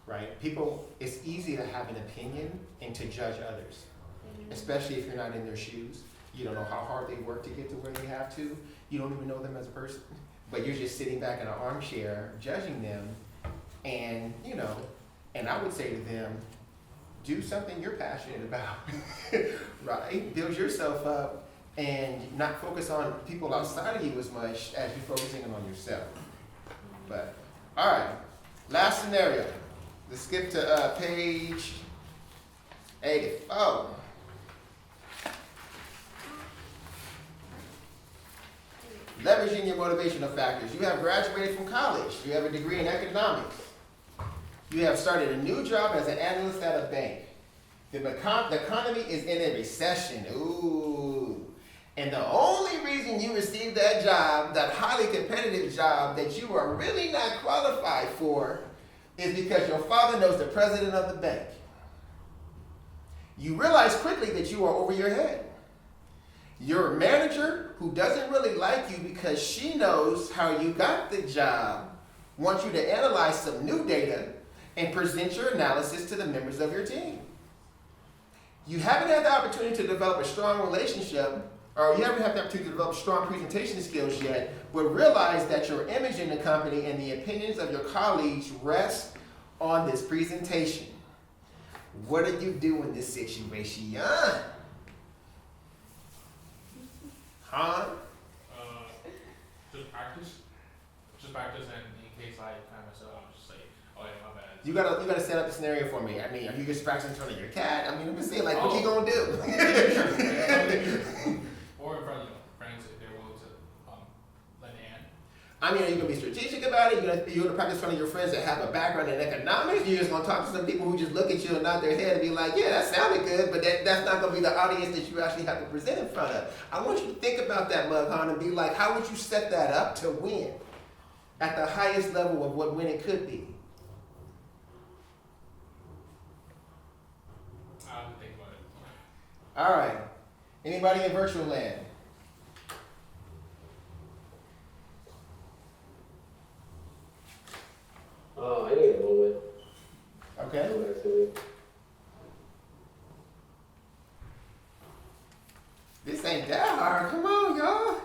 [SPEAKER 1] right? People, it's easy to have an opinion and to judge others, especially if you're not in their shoes. You don't know how hard they work to get to where they have to. You don't even know them as a person, but you're just sitting back in an armchair judging them. And, you know, and I would say to them, do something you're passionate about, right? Build yourself up and not focus on people outside of you as much as you're focusing on yourself. But, all right, last scenario. Let's skip to page 84. Leveraging your motivational factors. You have graduated from college. You have a degree in economics. You have started a new job as an analyst at a bank. The economy is in a recession. Ooh. And the only reason you received that job, that highly competitive job that you are really not qualified for, is because your father knows the president of the bank. You realize quickly that you are over your head. Your manager, who doesn't really like you because she knows how you got the job, wants you to analyze some new data and present your analysis to the members of your team. You haven't had the opportunity to develop a strong relationship, or you haven't had the opportunity to develop strong presentation skills yet, but realize that your image in the company and the opinions of your colleagues rest on this presentation. What do you do in this situation? Huh?
[SPEAKER 3] Just practice. Just practice, and in case I kind of mess up, I'll just say, "Oh yeah, my bad."
[SPEAKER 1] You gotta set up the scenario for me. I mean, are you just practicing in front of your cat? I mean, I'm just saying, like, what you gonna do?
[SPEAKER 3] Or in front of friends if they're willing to lend a hand.
[SPEAKER 1] I mean, are you gonna be strategic about it? You're gonna practice in front of your friends that have a background in economics? You're just gonna talk to some people who just look at you and nod their head and be like, yeah, that sounded good, but that's not gonna be the audience that you actually have to present in front of. I want you to think about that, Mughan, and be like, how would you set that up to win at the highest level of what winning could be?
[SPEAKER 3] I have to think about it.
[SPEAKER 1] All right. Anybody in virtual land?
[SPEAKER 8] I need a moment.
[SPEAKER 1] Okay.
[SPEAKER 8] Actually.
[SPEAKER 1] This ain't that hard. Come on, y'all.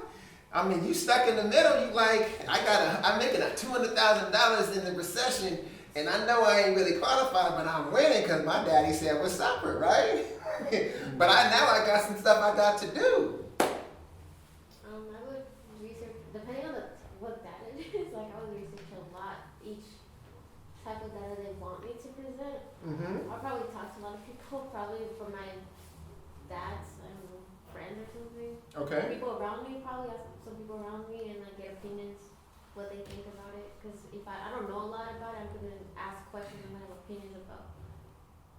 [SPEAKER 1] I mean, you stuck in the middle. You like, I'm making $200,000 in the recession, and I know I ain't really qualified, but I'm winning because my daddy said we're supper, right? But now I got some stuff I got to do.
[SPEAKER 5] I would research, depending on what data it is, like I would research a lot each type of data they want me to present.
[SPEAKER 1] Mm-hmm.
[SPEAKER 5] I'll probably talk to a lot of people, probably from my dad's, I don't know, friend or something.
[SPEAKER 1] Okay.
[SPEAKER 5] People around me, probably ask some people around me and like get opinions, what they think about it. Because if I don't know a lot about it, I'm gonna ask questions and have opinions about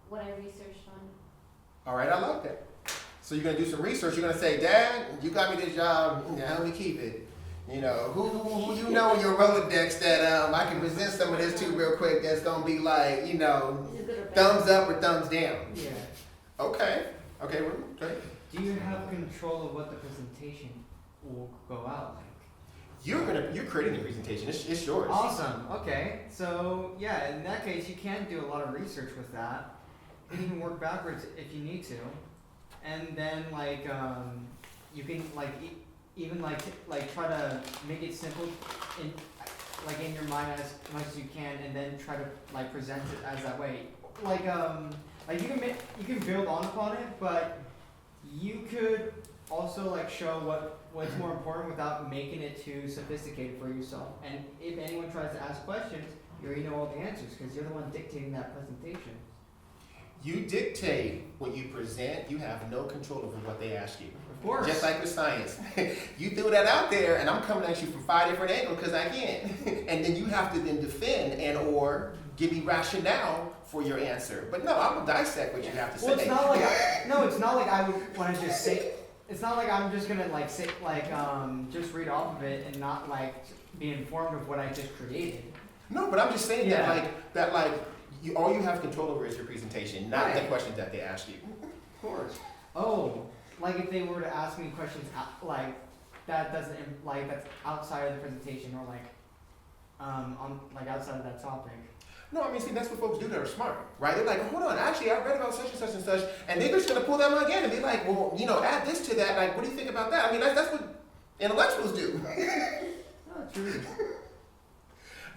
[SPEAKER 5] what I researched on.
[SPEAKER 1] All right, I like that. So you're gonna do some research. You're gonna say, Dad, you got me this job. Now let me keep it. You know, who you know in your Rolodex that I can present some of this to real quick. That's gonna be like, you know,
[SPEAKER 5] Is it good or bad?
[SPEAKER 1] thumbs up or thumbs down.
[SPEAKER 10] Yeah.
[SPEAKER 1] Okay. Okay. Well, okay.
[SPEAKER 10] Do you have control of what the presentation will go out like?
[SPEAKER 1] You're creating the presentation. It's yours.
[SPEAKER 10] Awesome. Okay. So yeah, in that case, you can do a lot of research with that. You can even work backwards if you need to, and then like you can like even like try to make it simple in your mind as much as you can, and then try to like present it as that way. Like you can build on upon it, but you could also like show what's more important without making it too sophisticated for yourself. And if anyone tries to ask questions, you already know all the answers because you're the one dictating that presentation.
[SPEAKER 1] You dictate what you present. You have no control over what they ask you.
[SPEAKER 10] Of course.
[SPEAKER 1] Just like with science. You threw that out there and I'm coming at you from 5 different angles because I can. And then you have to then defend and or give me rationale for your answer. But no, I'm gonna dissect what you have to
[SPEAKER 10] Well,
[SPEAKER 1] say.
[SPEAKER 10] it's not like it's not like I would want to just say. It's not like I'm just gonna like say just read off of it and not like be informed of what I just created.
[SPEAKER 1] No, but I'm just saying
[SPEAKER 10] Yeah.
[SPEAKER 1] that you all you have control over is your presentation, not the
[SPEAKER 10] Right.
[SPEAKER 1] questions that they ask you.
[SPEAKER 10] Of course. Oh, like if they were to ask me questions like that doesn't like that's outside of the presentation or like on like outside of that topic.
[SPEAKER 1] No, I mean, see, that's what folks do that are smart, right? They're like, hold on, actually, I read about such and such, and they're just gonna pull that one again and be like, well, add this to that. Like, what do you think about that? I mean, that's what intellectuals do.
[SPEAKER 10] Oh, true.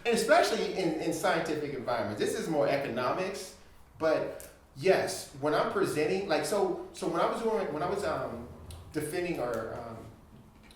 [SPEAKER 1] And especially in scientific environments. This is more economics, but yes, when I'm presenting, like, so when I was defending or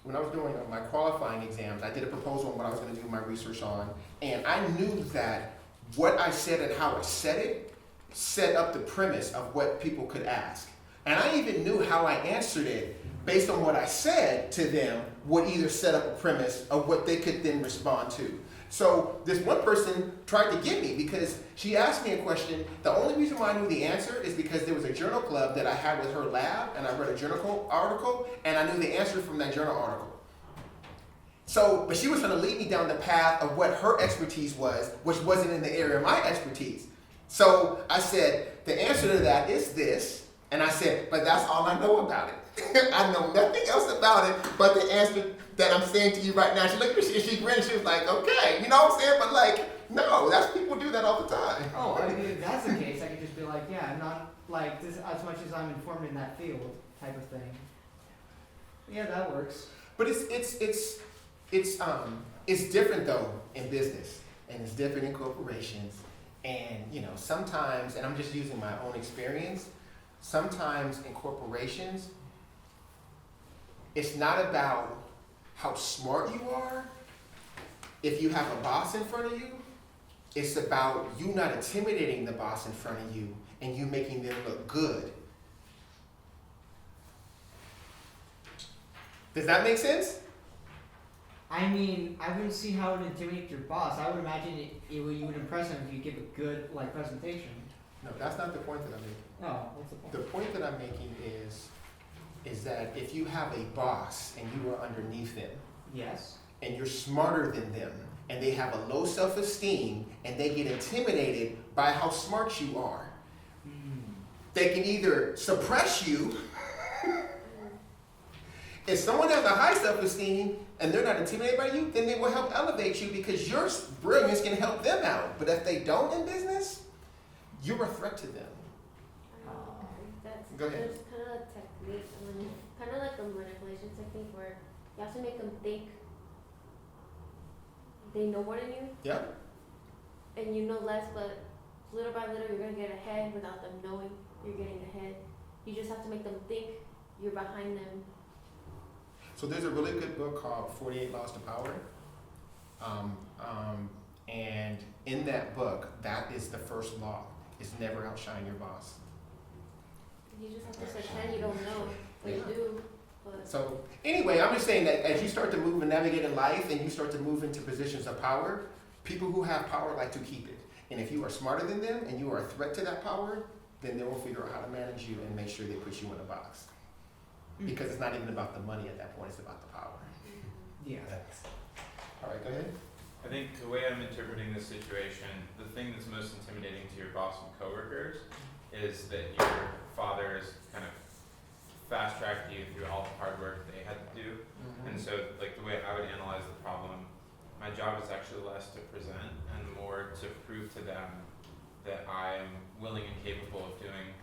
[SPEAKER 1] when I was doing my qualifying exams, I did a proposal on what I was going to do my research on, and I knew that what I said and how I said it set up the premise of what people could ask. And I even knew how I answered it based on what I said to them would either set up a premise of what they could then respond to. So this one person tried to get me because she asked me a question. The only reason why I knew the answer is because there was a journal club that I had with her lab, and I read a journal article, and I knew the answer from that journal article. So, but she was trying to lead me down the path of what her expertise was, which wasn't in the area of my expertise. So I said, the answer to that is this, and I said, but that's all I know about it. I know nothing else about it but the answer that I'm saying to you right now. She looked at me and she grinned. She was like, okay, you know what I'm saying? But like, no, that's people do that all the time.
[SPEAKER 10] Oh, I mean, if that's the case, I could just be like, yeah, I'm not like this as much as I'm informed in that field, type of thing. Yeah, that works.
[SPEAKER 1] But it's different though in business, and it's different in corporations, and sometimes, and I'm just using my own experience. Sometimes in corporations, it's not about how smart you are. If you have a boss in front of you, it's about you not intimidating the boss in front of you and you making them look good. Does that make sense?
[SPEAKER 10] I mean, I wouldn't see how it would intimidate your boss. I would imagine you would impress him if you give a good presentation.
[SPEAKER 1] No, that's not the point that I'm making.
[SPEAKER 10] Oh, what's the point?
[SPEAKER 1] The point that I'm making is that if you have a boss and you are underneath them,
[SPEAKER 10] Yes.
[SPEAKER 1] and you're smarter than them, and they have a low self-esteem, and they get intimidated by how smart you are, they can either suppress you. If someone has a high self-esteem and they're not intimidated by you, then they will help elevate you because your brilliance can help them out. But if they don't in business, you're a threat to them.
[SPEAKER 5] That's
[SPEAKER 1] Go ahead.
[SPEAKER 5] There's kind of a technique, kind of like a manipulation technique where you have to make them think they know more than you,
[SPEAKER 1] Yep.
[SPEAKER 5] and you know less, but little by little you're gonna get ahead without them knowing you're getting ahead. You just have to make them think you're behind them.
[SPEAKER 1] So there's a really good book called 48 Laws to Power. And in that book, that is the first law, is never outshine your boss.
[SPEAKER 5] You just have to pretend you don't know, but you do. But
[SPEAKER 1] So anyway, I'm just saying that as you start to move and navigate in life and you start to move into positions of power, people who have power like to keep it. And if you are smarter than them and you are a threat to that power, then they will figure out how to manage you and make sure they put you in a box. Because it's not even about the money at that point, it's about the power.
[SPEAKER 10] Yeah.
[SPEAKER 1] All right, go ahead.
[SPEAKER 4] I think the way I'm interpreting this situation, the thing that's most intimidating to your boss and coworkers is that your father is kind of fast-tracked you through all the hard work they had to do. And so, like, the way I would analyze the problem, my job is actually less to present and more to prove to them that I'm willing and capable of doing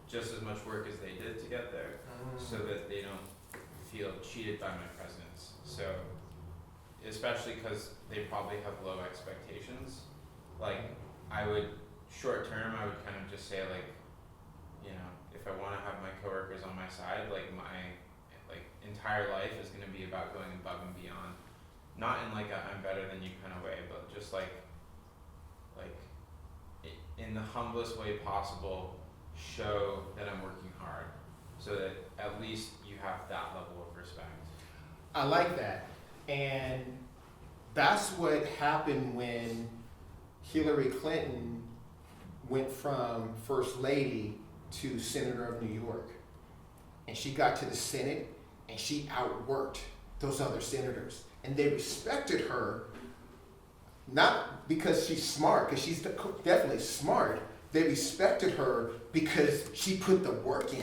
[SPEAKER 4] just as much work as they did to get there, so that they don't feel cheated by my presence. So, especially because they probably have low expectations, like, I would, short term, I would kind of just say, like, if I want to have my coworkers on my side, like, my entire life is going to be about going above and beyond, not in like a I'm better than you kind of way, but just like in the humblest way possible, show that I'm working hard, so that at least you have that level of respect.
[SPEAKER 1] I like that. And that's what happened when Hillary Clinton went from First Lady to Senator of New York. And she got to the Senate and she outworked those other senators. And they respected her, not because she's smart, because she's definitely smart. They respected her because she put the work in.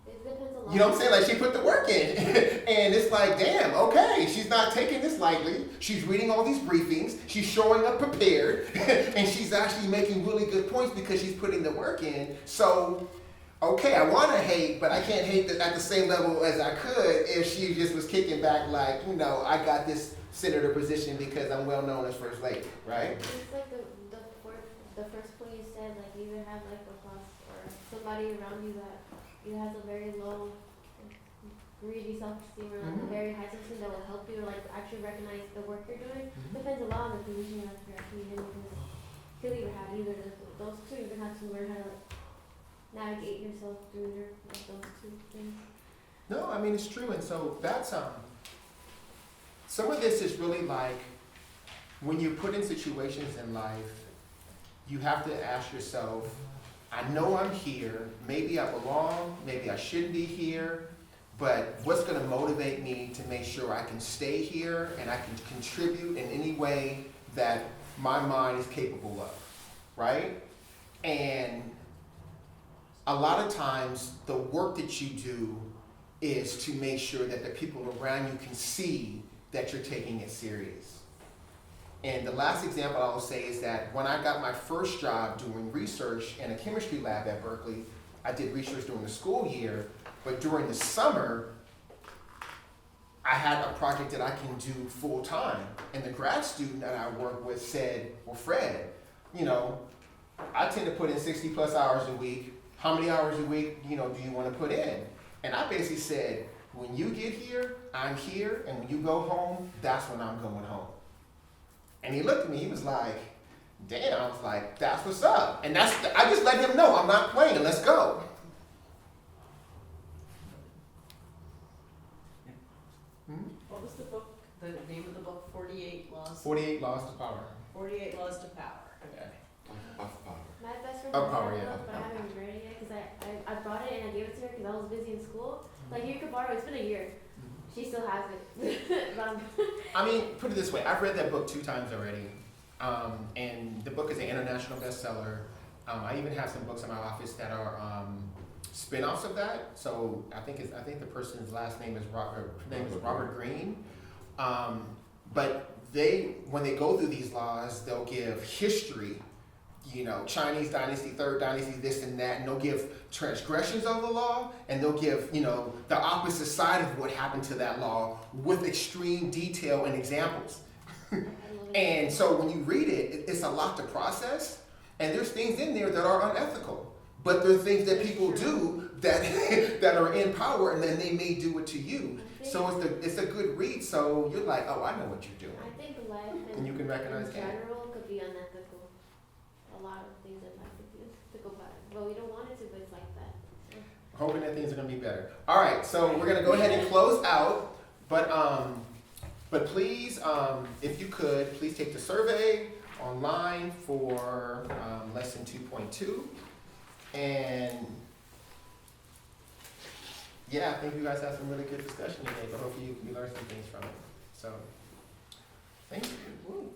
[SPEAKER 5] It depends a lot.
[SPEAKER 1] You know what I'm saying? Like, she put the work in. And it's like, damn, okay, she's not taking this lightly. She's reading all these briefings. She's showing up prepared. And she's actually making really good points because she's putting the work in. So, okay, I want to hate, but I can't hate at the same level as I could if she just was kicking back like, you know, I got this senator position because I'm well known as First Lady, right?
[SPEAKER 5] It's like the first point you said, like you either have like a boss or somebody around you that either has a very low greedy self-esteem or like a very high self-esteem that will help you like actually recognize the work you're doing. Depends a lot on the position that you're actually in, because you could either have either those two, you're gonna have to learn how to like navigate yourself through like those two things.
[SPEAKER 1] No, I mean, it's true. And so that's, some of this is really like, when you're put in situations in life, you have to ask yourself, I know I'm here, maybe I belong, maybe I shouldn't be here, but what's gonna motivate me to make sure I can stay here and I can contribute in any way that my mind is capable of, right? And a lot of times, the work that you do is to make sure that the people around you can see that you're taking it serious. And the last example I will say is that when I got my first job doing research in a chemistry lab at Berkeley, I did research during the school year, but during the summer, I had a project that I can do full time. And the grad student that I work with said, well, Fred, you know, I tend to put in 60 plus hours a week. How many hours a week, you know, do you want to put in? And I basically said, when you get here, I'm here, and when you go home, that's when I'm going home. And he looked at me, he was like, damn, I was like, that's what's up. And I just let him know, I'm not playing, let's go.
[SPEAKER 11] What was the book, the name of the book, 48 Laws?
[SPEAKER 1] 48 Laws to Power.
[SPEAKER 11] 48 Laws to Power.
[SPEAKER 1] Okay.
[SPEAKER 2] Of power.
[SPEAKER 5] My best friend
[SPEAKER 1] Of
[SPEAKER 5] has
[SPEAKER 1] power,
[SPEAKER 5] that
[SPEAKER 1] yeah.
[SPEAKER 5] book, but I haven't read it yet because I brought it and I gave it to her because I was busy in school. Like, you could borrow it. It's been a year. She still has it.
[SPEAKER 1] I mean, put it this way, I've read that book 2 times already. And the book is an international bestseller. I even have some books in my office that are spin-offs of that. So I think the person's last name is Robert Greene. But when they go through these laws, they'll give history, you know, Chinese dynasty, third dynasty, this and that, and they'll give transgressions of the law, and they'll give, you know, the opposite side of what happened to that law with extreme detail and examples. And so when you read it, it's a lot to process, and there's things in there that are unethical, but there are things that people do that that are in power, and then they may do it to you. So it's a good read. So you're like, oh, I know what you're doing.
[SPEAKER 5] I think life
[SPEAKER 1] And you can recognize
[SPEAKER 5] in
[SPEAKER 1] that.
[SPEAKER 5] general could be unethical. A lot of things in life could be unethical, but we don't want it to, but it's like that. So.
[SPEAKER 1] Hoping that things are gonna be better. All right, so we're gonna go ahead and close out, but please, if you could, please take the survey online for lesson 2.2, and yeah, I think you guys had some really good discussion today, but hopefully you learned some things from it. So, thank you. Woo.